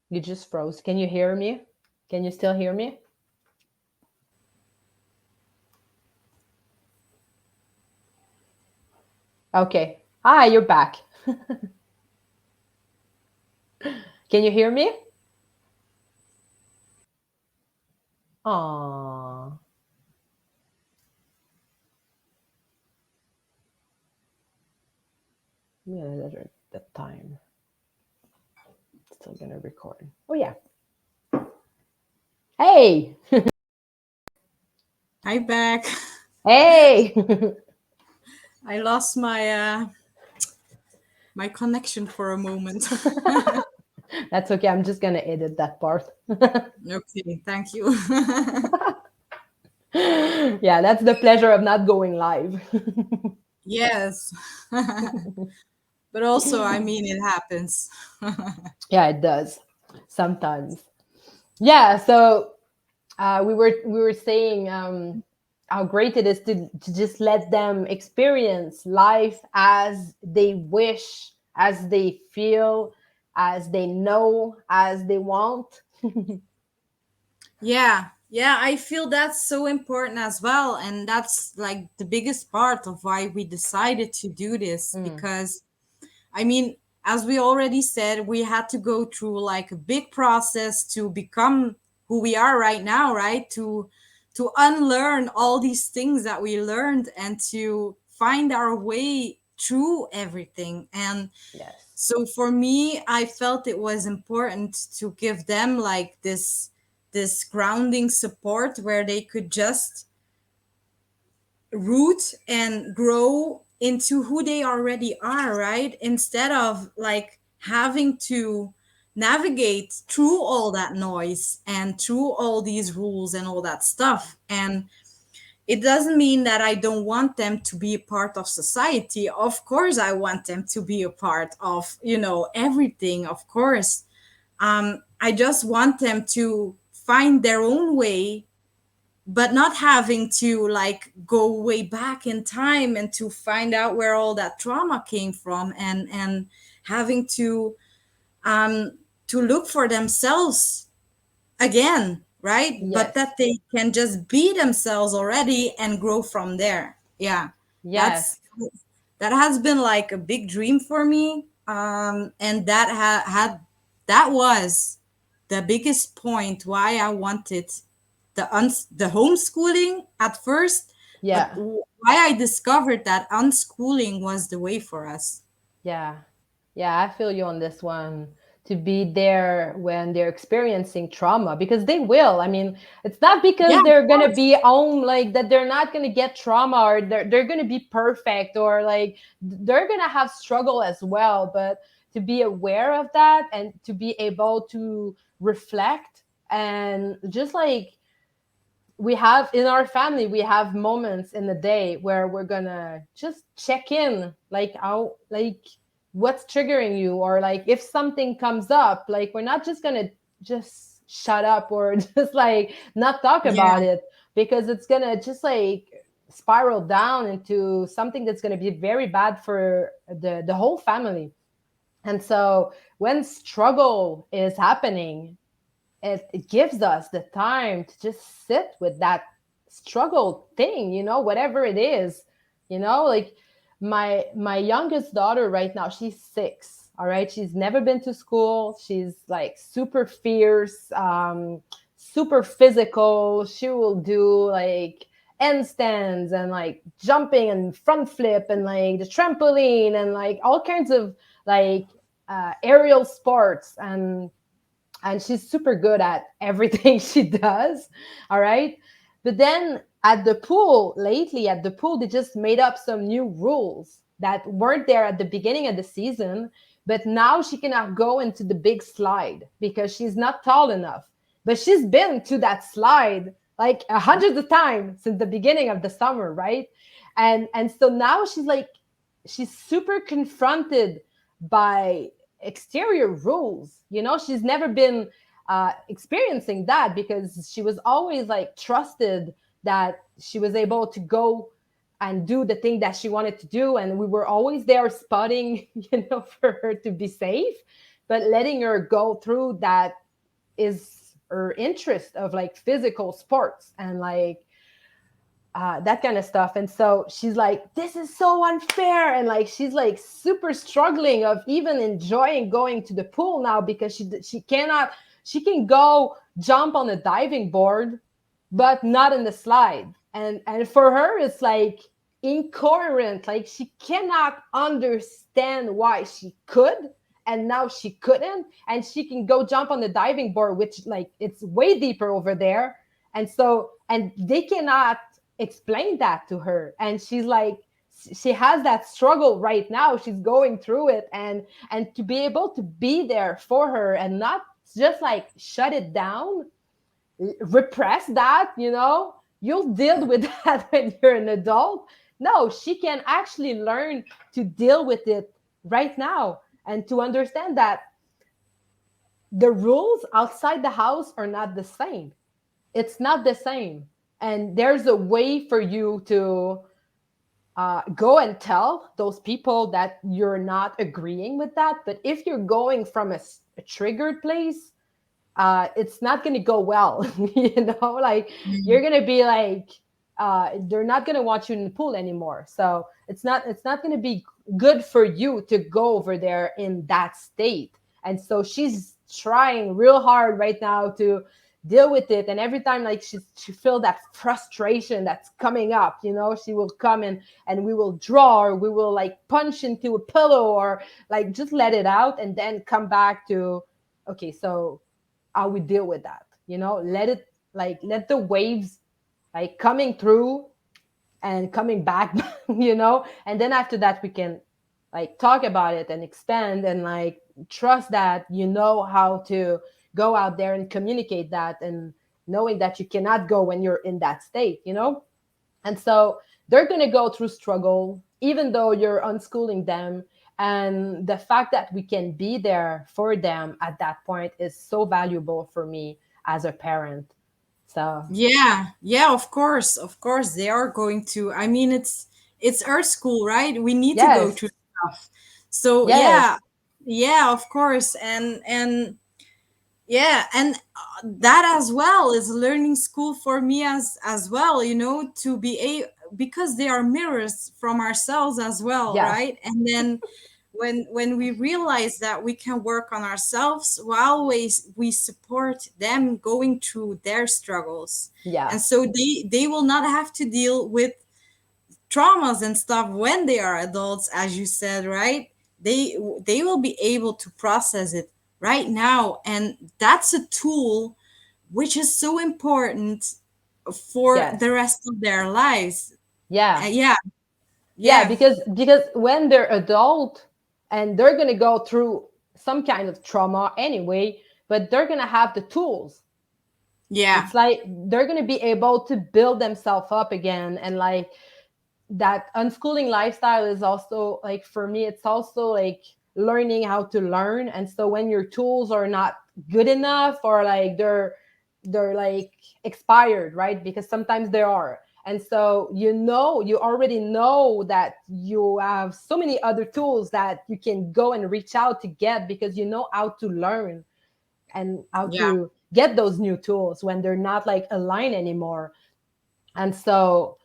You just froze. Can you hear me? Can you still hear me? Okay. Hi, you're back. Can you hear me? Aww. Yeah, that time. Still gonna record. Oh yeah. Hey. Hi, back. Hey. I lost my connection for a moment. That's okay. I'm just gonna edit that part. Okay, thank you. Yeah, that's the pleasure of not going live. Yes. But also, I mean, it happens. Yeah, it does sometimes. Yeah, so we were saying how great it is to just let them experience life as they wish, as they feel, as they know, as they want. Yeah, yeah, I feel that's so important as well. And that's like the biggest part of why we decided to do this. Mm, Because, I mean, as we already said, we had to go through like a big process to become who we are right now, right? To unlearn all these things that we learned and to find our way through everything. And yes. so for me, I felt it was important to give them like this grounding support where they could just root and grow into who they already are, right? Instead of like having to navigate through all that noise and through all these rules and all that stuff. And it doesn't mean that I don't want them to be a part of society. Of course, I want them to be a part of, everything, of course. I just want them to find their own way, but not having to like go way back in time and to find out where all that trauma came from, and having to look for themselves again, right? But Yes. that they can just be themselves already and grow from there. Yeah, Yes. that's that has been like a big dream for me. And that was the biggest point why I wanted the homeschooling at first, but Yeah. why I discovered that unschooling was the way for us. Yeah. Yeah, I feel you on this one. to be there when they're experiencing trauma, because they will. I mean, it's not Yeah, because of they're going to course. be home like that they're not going to get trauma, or they're going to be perfect, or like they're going to have struggle as well. But to be aware of that and to be able to reflect, and just like we have in our family, we have moments in the day where we're gonna just check in, like how, like what's triggering you, or like if something comes up, like we're not just gonna just shut up or just like not talk Yeah, about it, because it's gonna just like spiral down into something that's gonna be very bad for the whole family. And so when struggle is happening, it gives us the time to just sit with that struggle thing, whatever it is, like my youngest daughter right now, she's 6. All right, she's never been to school. She's like super fierce, super physical. She will do like handstands and like jumping and front flip and like the trampoline and like all kinds of like aerial sports, and she's super good at everything she does. All right. But then at the pool, lately at the pool, they just made up some new rules that weren't there at the beginning of the season. But now she cannot go into the big slide because she's not tall enough. But she's been to that slide like hundreds of times since the beginning of the summer, right? And so now she's like, she's super confronted by exterior rules. She's never been experiencing that because she was always like trusted that she was able to go and do the thing that she wanted to do, and we were always there spotting, for her to be safe. But letting her go through that is her interest of like physical sports and like that kind of stuff. And so she's like, this is so unfair. And like, she's like super struggling of even enjoying going to the pool now because she cannot, she can go jump on a diving board, but not in the slide. And for her, it's like incoherent. Like she cannot understand why she could and now she couldn't. And she can go jump on the diving board, which like it's way deeper over there. And so, and they cannot explain that to her, and she's like, she has that struggle right now, she's going through it, and to be able to be there for her and not just like shut it down, repress that, you'll deal with that when you're an adult. No, she can actually learn to deal with it right now, and to understand that the rules outside the house are not the same. It's not the same. And there's a way for you to go and tell those people that you're not agreeing with that. But if you're going from a triggered place, it's not going to go well. Like you're going to be like, they're not going to want you in the pool anymore. So it's not going to be good for you to go over there in that state. And so she's trying real hard right now to deal with it. And every time like she feel that frustration that's coming up, she will come and we will draw, or we will like punch into a pillow, or like just let it out and then come back to, okay, so how we deal with that, let it, like let the waves like coming through and coming back, and then after that we can like talk about it and expand and like trust that how to go out there and communicate that, and knowing that you cannot go when you're in that state. And so they're going to go through struggle even though you're unschooling them, and the fact that we can be there for them at that point is so valuable for me as a parent. So yeah, yeah, of course they are going to. I mean, it's our school, right? We need to go yes, through stuff. So yeah, yes, yeah, of course. And yeah, and that as well is a learning school for me as well, to be a because they are mirrors from ourselves as well, yeah, right? And then when we realize that we can work on ourselves while we support them going through their struggles, yeah, and so they will not have to deal with traumas and stuff when they are adults, as you said, right? They will be able to process it right now. And that's a tool which is so important for Yes. the rest of their lives. Yeah. Yeah, Yeah, yeah, because when they're adult and they're going to go through some kind of trauma anyway, but they're going to have the tools. yeah, It's like they're going to be able to build themselves up again. And like that unschooling lifestyle is also like, for me, it's also like learning how to learn. And so when your tools are not good enough, or like they're like expired, right? Because sometimes they are. And so you already know that you have so many other tools that you can go and reach out to get, because you know how to learn and how yeah, to get those new tools when they're not like aligned anymore. And so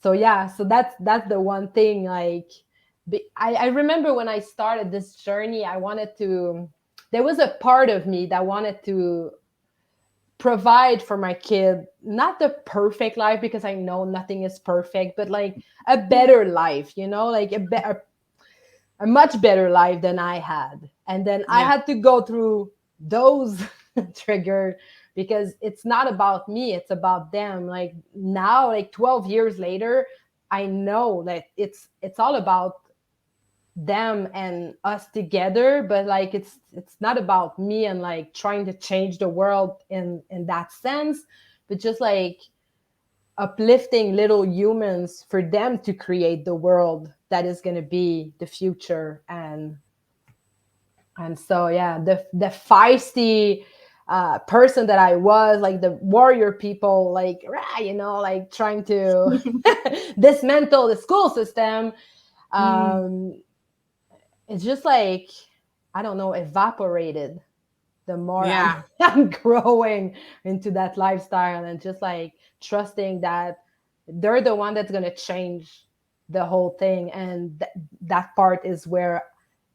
yeah, so that's the one thing. Like I remember when I started this journey, I wanted to, there was a part of me that wanted to provide for my kid, not the perfect life, because I know nothing is perfect, but like a better life, like a much better life than I had. And then I yeah, had to go through those trigger, because it's not about me, it's about them. Like now, like 12 years later, I know that it's all about them and us together, but like it's not about me and like trying to change the world in that sense, but just like uplifting little humans for them to create the world that is going to be the future. And so yeah, the feisty person that I was, like the warrior people, like like trying to dismantle the school system, mm, um it's just like, I don't know, evaporated the more yeah, I'm growing into that lifestyle, and just like trusting that they're the one that's going to change the whole thing. And that part is where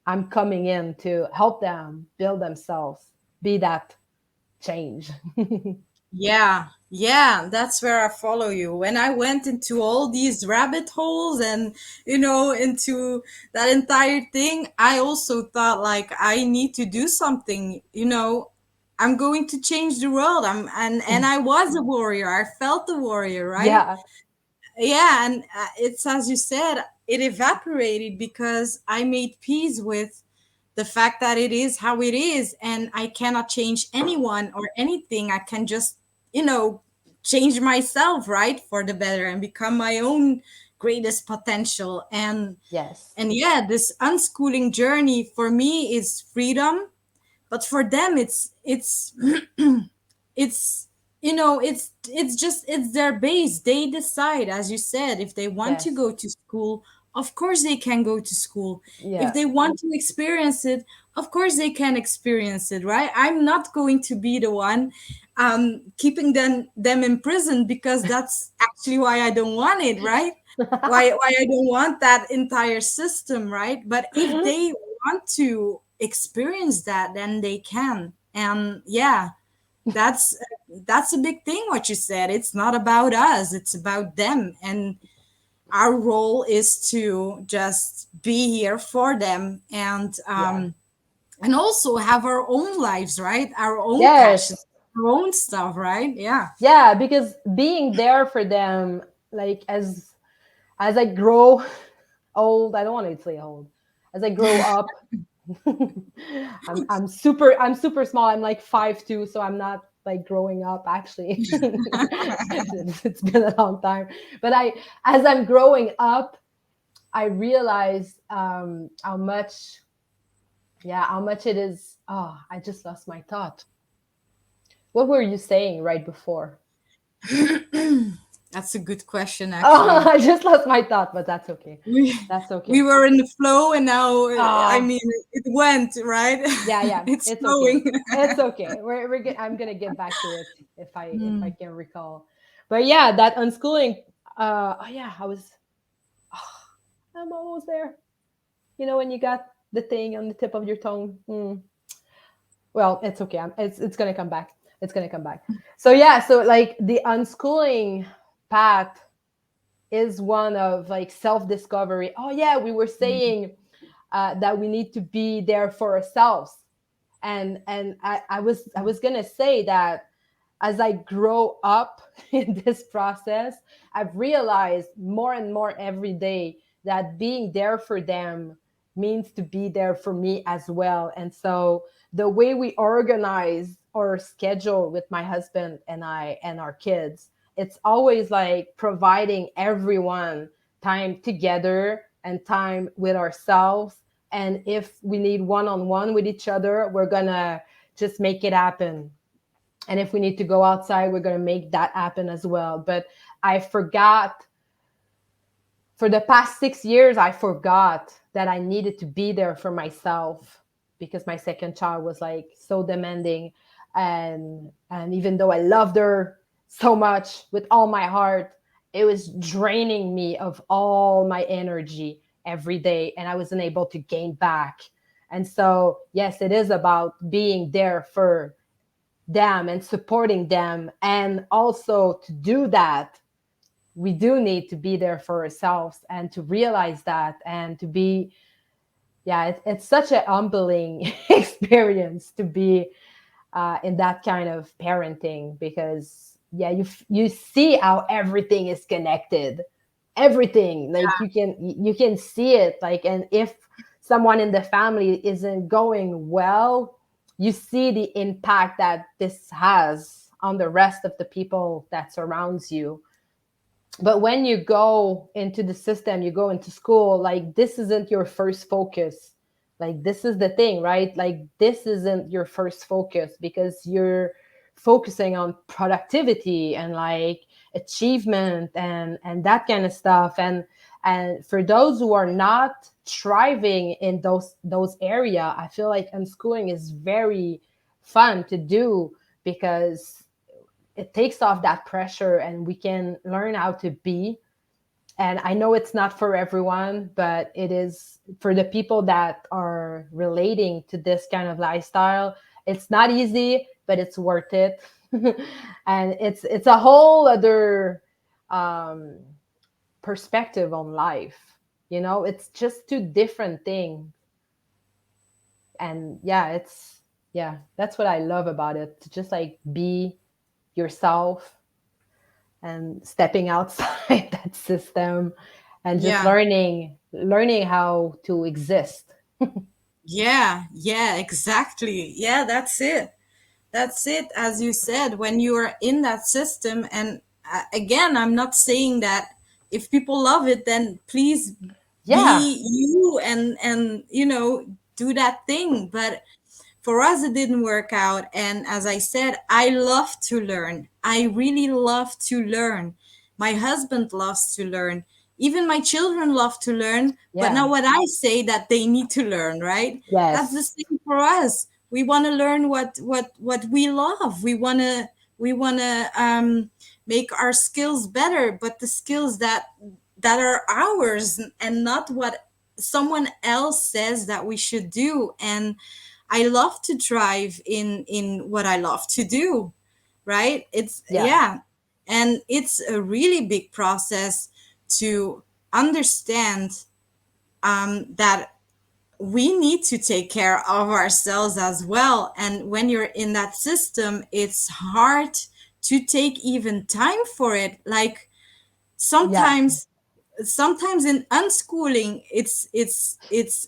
I'm coming in to help them build themselves, be that change. yeah, yeah. That's where I follow you. When I went into all these rabbit holes and, into that entire thing, I also thought like I need to do something, I'm going to change the world. And I was a warrior. I felt the warrior, right? Yeah. Yeah, and it's as you said, it evaporated because I made peace with the fact that it is how it is, and I cannot change anyone or anything. I can just, you know, change myself, right, for the better and become my own greatest potential. Yes. And yeah, this unschooling journey for me is freedom, but for them it's it's their base. They decide, as you said, if they want to Yes. go to school, of course they can go to school. If Yeah. they want to experience it, of course they can experience it, right? I'm not going to be the one keeping them in prison, because that's actually why I don't want it, right? Why I don't want that entire system, right? But if they want to experience that, then they can. And yeah, that's that's a big thing what you said. It's not about us, it's about them, and our role is to just be here for them, Yeah. and also have our own lives, right? Our own passion, Yes. our own stuff, right? Yeah. Yeah, because being there for them, like as I grow old, I don't want to say old. As I grow up, I'm super small. I'm like 5'2", so I'm not like growing up actually. It's been a long time. But as I'm growing up, I realize how much, yeah, how much it is. Oh, I just lost my thought. What were you saying right before? That's a good question, Oh, actually. I just lost my thought, but that's okay. we That's we okay. were in the flow, and now I Ah, mean it went right. yeah, yeah. It's It's okay. flowing. It's okay. I'm gonna get back to it if I Mm, can recall. But yeah, that unschooling. Oh yeah, I'm almost there. You know when you got the thing on the tip of your tongue. Well, it's okay. It's gonna come back. It's gonna come back. So yeah, so like the unschooling path is one of like self discovery. Oh yeah, we were saying that we need to be there for ourselves. And I was gonna say that as I grow up in this process, I've realized more and more every day that being there for them means to be there for me as well. And so the way we organize our schedule with my husband and I and our kids, it's always like providing everyone time together and time with ourselves. And if we need one on one with each other, we're gonna just make it happen. And if we need to go outside, we're going to make that happen as well. But I forgot, for the past 6 years, I forgot that I needed to be there for myself, because my second child was like so demanding. And even though I loved her so much with all my heart, it was draining me of all my energy every day, and I wasn't able to gain back. And so, yes, it is about being there for them and supporting them. And also, to do that, we do need to be there for ourselves and to realize that, and to be, yeah, it's such a humbling experience to be in that kind of parenting, because yeah, you see how everything is connected, everything, like you can see it, like, and if someone in the family isn't going well, you see the impact that this has on the rest of the people that surrounds you. But when you go into the system, you go into school, like, this isn't your first focus. Like, this is the thing, right? Like, this isn't your first focus, because you're focusing on productivity and like achievement and that kind of stuff. And for those who are not thriving in those area, I feel like unschooling is very fun to do, because it takes off that pressure and we can learn how to be. And I know it's not for everyone, but it is for the people that are relating to this kind of lifestyle. It's not easy, but it's worth it. And it's a whole other um, perspective on life. It's just two different things. And yeah, that's what I love about it, to just like be yourself and stepping outside that system, and just Yeah. learning how to exist. Yeah, yeah, exactly. Yeah, that's it. That's it. As you said, when you are in that system, and again, I'm not saying that if people love it, then please Yeah, be you and do that thing. But for us, it didn't work out. And as I said, I love to learn. I really love to learn. My husband loves to learn. Even my children love to learn. But yeah, now, what I say that they need to learn, right? That's the yes, same for us. We want to learn what we love. We want to make our skills better, but the skills that are ours, and not what someone else says that we should do. And I love to thrive in what I love to do, right? It's yeah, yeah. And it's a really big process to understand that we need to take care of ourselves as well. And when you're in that system, it's hard to take even time for it. Like yeah, sometimes in unschooling, it's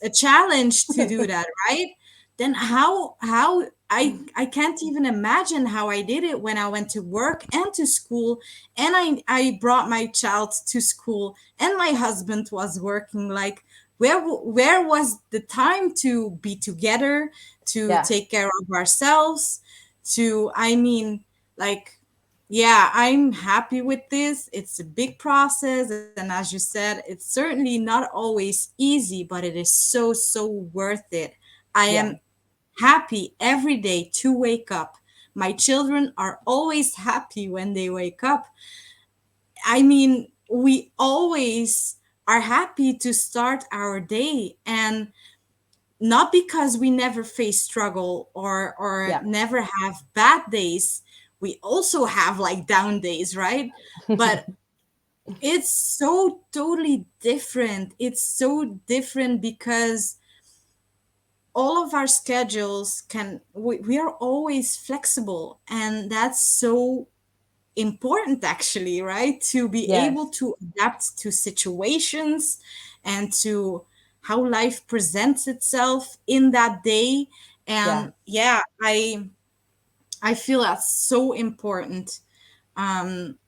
a challenge to do that, right? Then how I can't even imagine how I did it when I went to work and to school, and I brought my child to school, and my husband was working. Like, where was the time to be together, to yeah, take care of ourselves, to I mean, like, yeah, I'm happy with this. It's a big process. And as you said, it's certainly not always easy, but it is so, so worth it. I yeah, am happy every day to wake up. My children are always happy when they wake up. I mean, we always are happy to start our day. And not because we never face struggle or yeah, never have bad days. We also have like down days, right? But it's so totally different. It's so different because all of our schedules we are always flexible, and that's so important actually, right? To be able Yes. to adapt to situations and to how life presents itself in that day. Yeah. And yeah, I feel that's so important.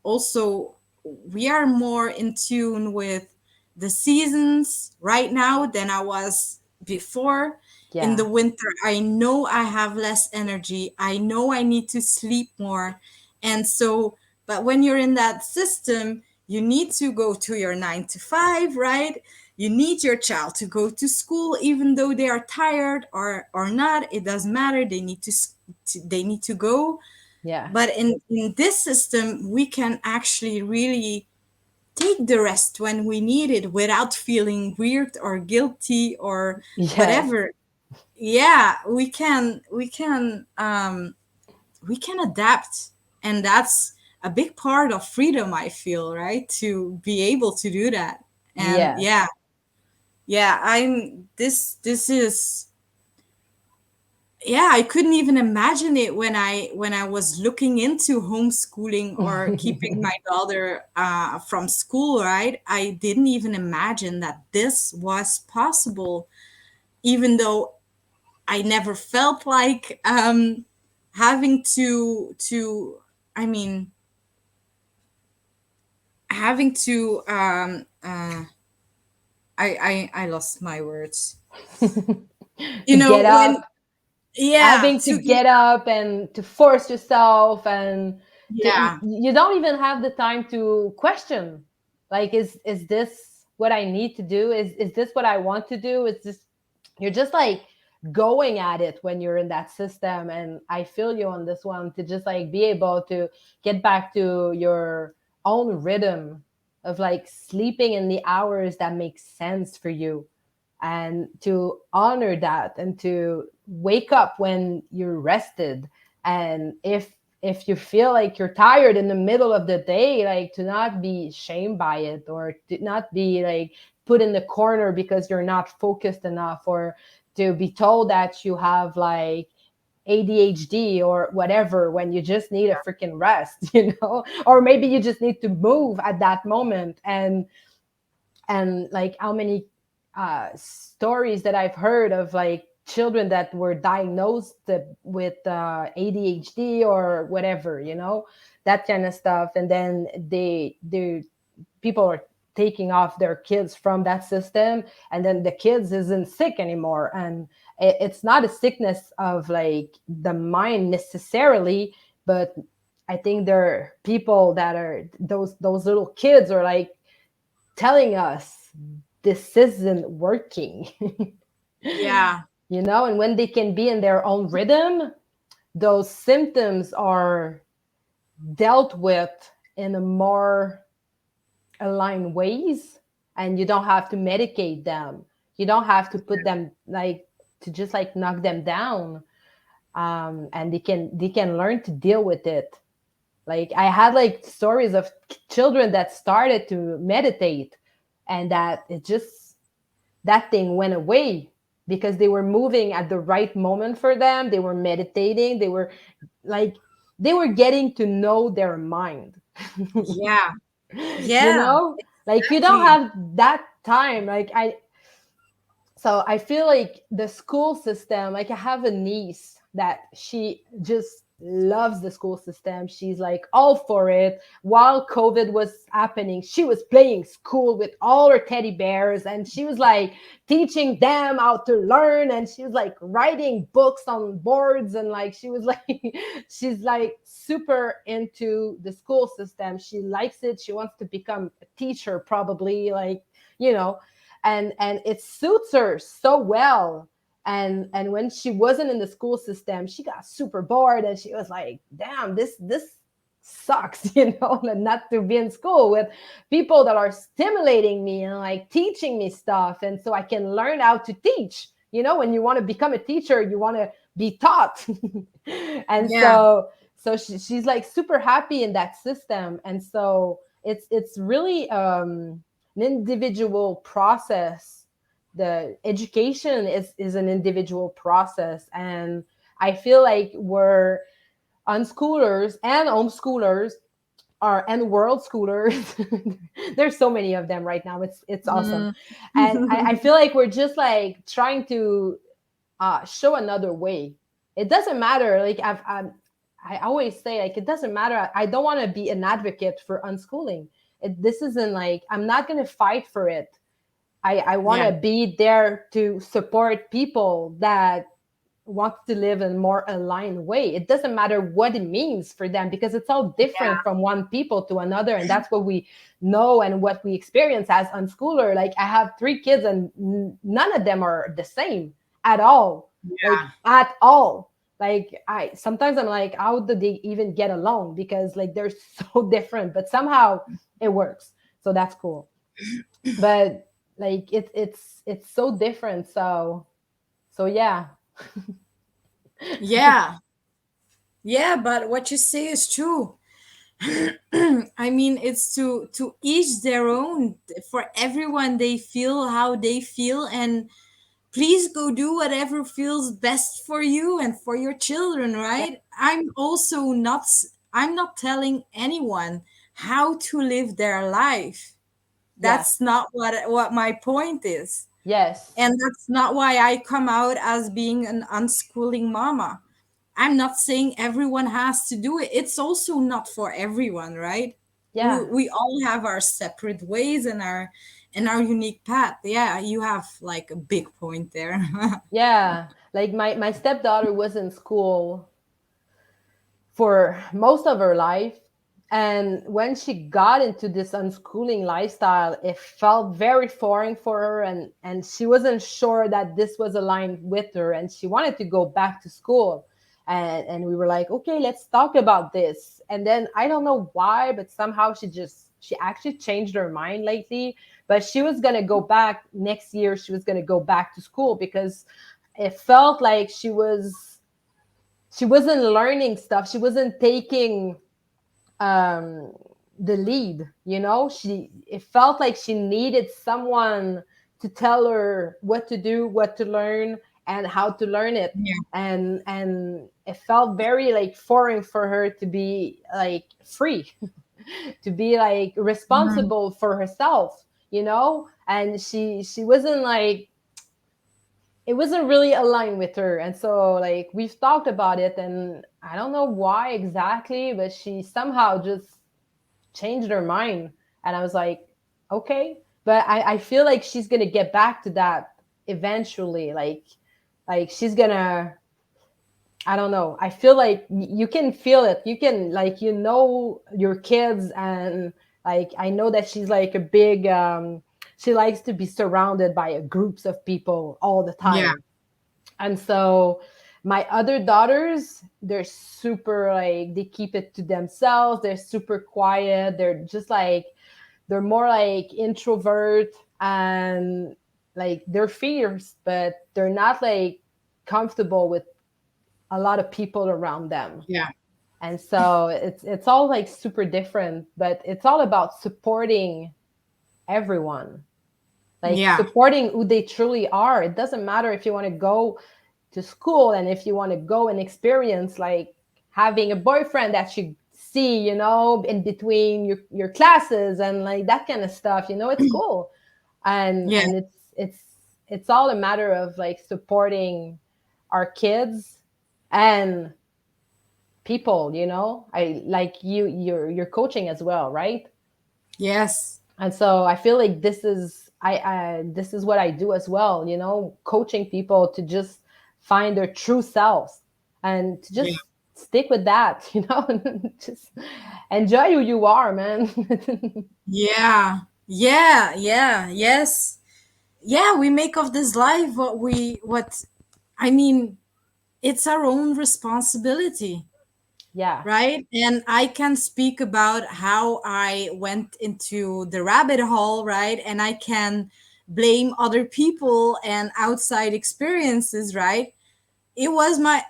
Also, we are more in tune with the seasons right now than I was before. In the Yeah. winter, I know I have less energy. I know I need to sleep more. And so, but when you're in that system, you need to go to your 9 to 5, right? You need your child to go to school, even though they are tired or not. It doesn't matter. They need to go. Yeah. But in this system, we can actually really take the rest when we need it without feeling weird or guilty or Yes. whatever. Yeah, we can adapt, and that's a big part of freedom, I feel, right? To be able to do that. And Yes. yeah, yeah, I'm this is yeah, I couldn't even imagine it when I was looking into homeschooling or keeping my daughter from school, right? I didn't even imagine that this was possible, even though I never felt like having to I mean having to I lost my words. To You know, get when up, yeah, having to to get get up and to force yourself, and yeah, you don't even have the time to question, like, is this what I need to do? Is this what I want to do? Is this, you're just like going at it when you're in that system. And I feel you on this one, to just like be able to get back to your own rhythm of like sleeping in the hours that make sense for you, and to honor that, and to wake up when you're rested. And if you feel like you're tired in the middle of the day, like, to not be shamed by it, or to not be like put in the corner because you're not focused enough, or to be told that you have like ADHD or whatever, when you just need a freaking rest, or maybe you just need to move at that moment. And like, how many stories that I've heard of like children that were diagnosed with ADHD or whatever, that kind of stuff. And then they people are taking off their kids from that system, and then the kids isn't sick anymore. And it's not a sickness of like the mind necessarily, but I think there are people that are those little kids are like telling us this isn't working. yeah, And when they can be in their own rhythm, those symptoms are dealt with in a more aligned ways, and you don't have to medicate them. You don't have to put them like to just like knock them down. And they can learn to deal with it. Like, I had like stories of children that started to meditate, and that it just, that thing went away because they were moving at the right moment for them. They were meditating. Like they were getting to know their mind. yeah, you yeah, know like, you don't exactly. have that time. So I feel like the school system, like, I have a niece that she just loves the school system. She's like all for it. While COVID was happening, she was playing school with all her teddy bears, and she was like teaching them how to learn, and she was like writing books on boards, and like she was like she's like super into the school system. She likes it. She wants to become a teacher, probably, like, you know and it suits her so well. And when she wasn't in the school system, she got super bored, and she was like, damn, this sucks, not to be in school with people that are stimulating me and like teaching me stuff, and so I can learn how to teach. When you want to become a teacher, you want to be taught. And Yeah, so she's like super happy in that system. And so it's really an individual process the education is an individual process, and I feel like we're unschoolers and homeschoolers are and world schoolers. There's so many of them right now. It's awesome. Mm. And I feel like we're just like trying to show another way. It doesn't matter. Like I always say, like, it doesn't matter. I don't want to be an advocate for unschooling. This isn't like, I'm not going to fight for it. I want Yeah, to be there to support people that wants to live in a more aligned way. It doesn't matter what it means for them, because it's all different from one people to another. And that's what we know and what we experience as unschooler. Like, I have 3 kids and none of them are the same at all. Like, yeah, at all. Like, I sometimes I'm like, how did they even get along? Because like they're so different, but somehow it works. So that's cool. But like it's so different. So yeah. yeah, yeah. But what you say is true. I mean, it's to each their own. For everyone, they feel how they feel, and please go do whatever feels best for you and for your children, Yeah. right? I'm not telling anyone how to live their life. Yeah. That's not what my point is. Yes. And that's not why I come out as being an unschooling mama. I'm not saying everyone has to do it. It's also not for everyone, right? Yeah. We all have our separate ways and our unique path. Yeah, you have like a big point there. Yeah. Like my stepdaughter was in school for most of her life. And when she got into this unschooling lifestyle, it felt very foreign for her, and she wasn't sure that this was aligned with her, and she wanted to go back to school. And we were like, okay, let's talk about this. And then I don't know why, but somehow she actually changed her mind lately. But she was gonna go back next year. She was gonna go back to school because it felt like she wasn't learning stuff. She wasn't taking um the lead, she it felt like she needed someone to tell her what to do, what to learn, and how to learn it. Yeah. And it felt very like foreign for her to be like free, to be like Mhm. responsible for herself, and she wasn't like, it wasn't really aligned with her. And so like we've talked about it, and I don't know why exactly, but she somehow just changed her mind. And I was like, okay. But I feel like she's gonna get back to that eventually. Like she's gonna, I don't know. I feel like you can feel it. You can, like, your kids. And like I know that she's like a big she likes to be surrounded by groups of people all the Yeah. time. And so my other daughters, they're super like, they keep it to themselves. They're super quiet. They're just like, they're more like introvert, and like they're fierce, but they're not like comfortable with a lot of people around them. Yeah. And so it's all like super different, but it's all about supporting everyone, like Yeah. supporting who they truly are. It doesn't matter if you want to go to school, and if you want to go and experience like having a boyfriend that you see, in between your classes, and like that kind of stuff, it's cool. and Yeah. and it's all a matter of like supporting our kids and people. I like you're coaching as well, right? Yes. And so I feel like this is what I do as well, coaching people to just find their true selves, and to Yeah. just stick with that, just enjoy who you are, man. Yeah. Yeah. Yeah. Yes. Yeah, we make of this life what I mean, it's our own responsibility, Yeah. right? And I can speak about how I went into the rabbit hole, right? And I can blame other people and outside experiences, right? It was my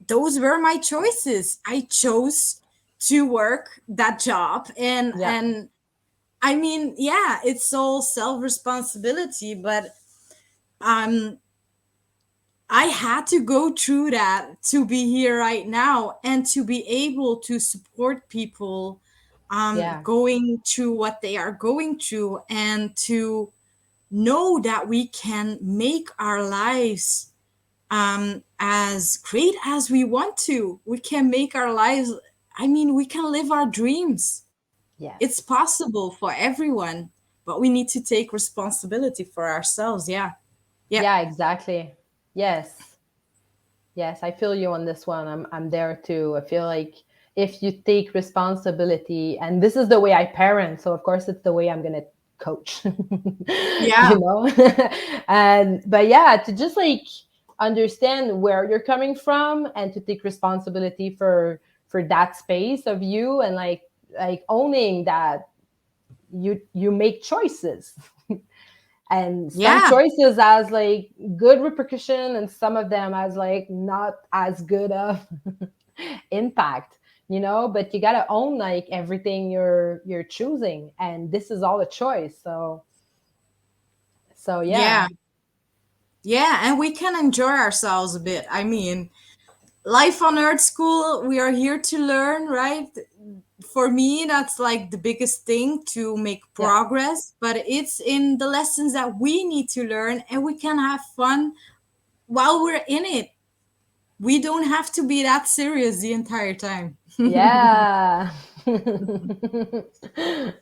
Those were my choices. I chose to work that job, Yeah. and I mean, yeah, it's all self responsibility, but um I had to go through that to be here right now and to be able to support people Yeah. going through what they are going through, and to know that we can make our lives as great as we want to. We can make our lives, I mean, we can live our dreams. It's Yes. possible for everyone, but we need to take responsibility for ourselves. Yeah. Yeah. Yeah, exactly. Yes. Yes, I feel you on this one. I'm there too. I feel like if you take responsibility, and this is the way I parent, so of course it's the way I'm gonna coach, Yeah. you know. And but yeah, to just like understand where you're coming from and to take responsibility for that space of you, and like owning that you make choices, and some Yeah. choices has like good repercussion and some of them has like not as good of impact, you know, but you got to own like everything you're choosing, and this is all a choice. So yeah. Yeah. Yeah, and we can enjoy ourselves a bit. I mean, life on Earth School, we are here to learn, right? For me, that's like the biggest thing to make Yeah. progress, but it's in the lessons that we need to learn, and we can have fun while we're in it. We don't have to be that serious the entire time. Yeah.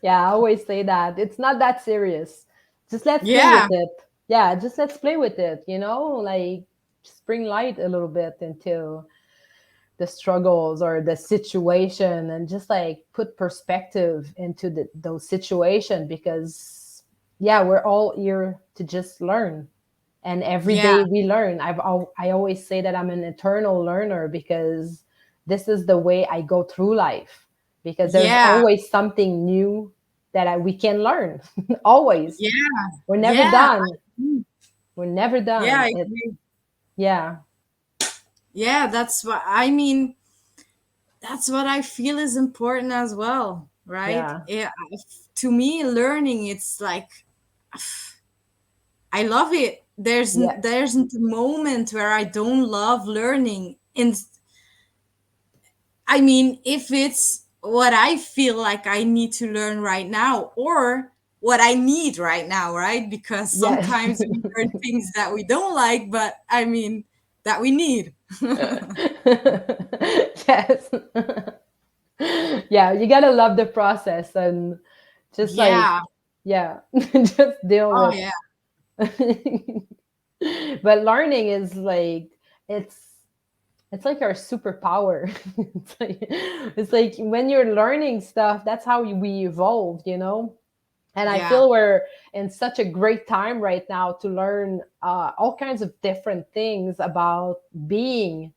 Yeah, I always say that it's not that serious, just let's play with Yeah, it. Yeah, just let's play with it, you know, like just bring light a little bit into the struggles or the situation, and just like put perspective into those situations, because yeah, we're all here to just learn, and every yeah, day we learn. I always say that I'm an eternal learner, because this is the way I go through life, because there's yeah, always something new that we can learn. Always. yeah, We're never yeah, done. We're never yeah, done I it. agree. Yeah. Yeah, that's what I mean. That's what I feel is important as well, right? Yeah. Yeah, to me, learning, it's like I love it. Yeah. There isn't a moment where I don't love learning. And I mean, if it's what I feel like I need to learn right now, or what I need right now, right? Because Yes. sometimes we learn things that we don't like, but I mean, that we need. Yes. Yeah, you gotta love the process, and just like, Yeah. yeah, just deal Oh, with. yeah. But learning is like, it's it's like our superpower. It's like when you're learning stuff, that's how we evolved, you know. And I Yeah. feel we're in such a great time right now to learn all kinds of different things about being.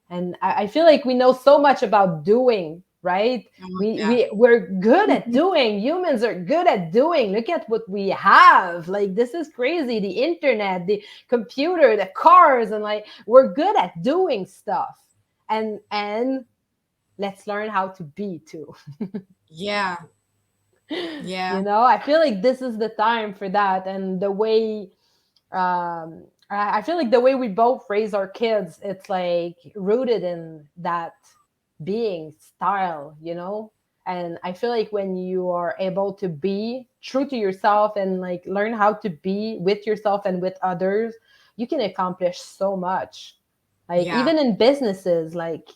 And I feel like we know so much about doing, right? Oh, we, yeah. we we're good at doing. Humans are good at doing. Look at what we have. Like, this is crazy. The internet, the computer, the cars, and like, we're good at doing stuff. And let's learn how to be too. Yeah. Yeah. You know, I feel like this is the time for that. And the way, I feel like the way we both raise our kids, it's like rooted in that being style, you know. And I feel like when you are able to be true to yourself and like learn how to be with yourself and with others, you can accomplish so much. Like Yeah. even in businesses, like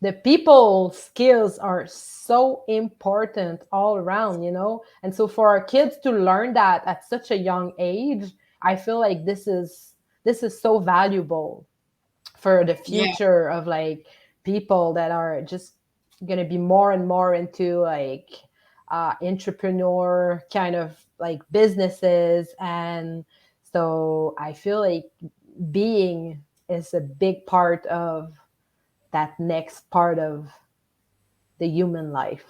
the people skills are so important all around, you know. And so for our kids to learn that at such a young age, I feel like this is so valuable for the Yeah. future of like people that are just going to be more and more into like entrepreneur kind of like businesses. And so I feel like being is a big part of that next part of the human life.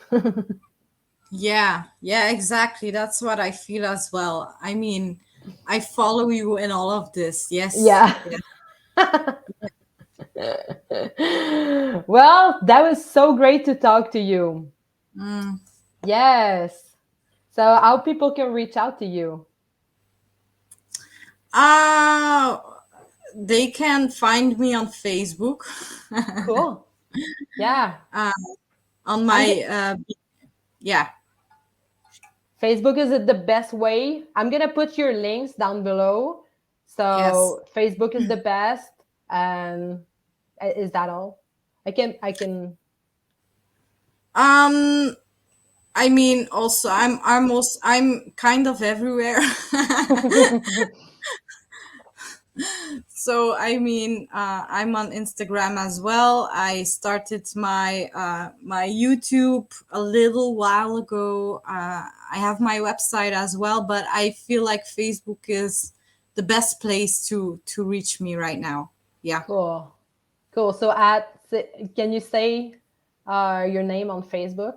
Yeah. Yeah, exactly. That's what I feel as well. I mean, I follow you in all of this. Yes. Yeah. Yeah. Well, that was so great to talk to you. Mm. Yes. So how people can reach out to you? Uh they can find me on Facebook. Cool. Yeah. uh, on I'm my get yeah. Facebook is the best way. I'm gonna put your links down below. Yes. So Facebook is the best. And is that all? I can Um I mean, also I'm kind of everywhere. So I mean, I'm on Instagram as well. I started my YouTube a little while ago. I have my website as well, but I feel like Facebook is the best place to reach me right now. Yeah. cool. Cool. So can you say your name on Facebook?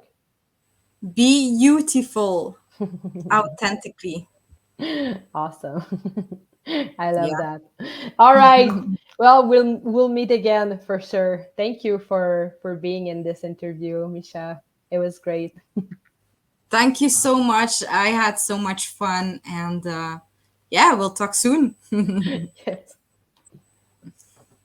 Be beautiful authentically. Awesome. I love Yeah. that. All right. Well, we'll meet again for sure. Thank you for being in this interview, Misha. It was great. Thank you so much. I had so much fun, and yeah, we'll talk soon. Yes.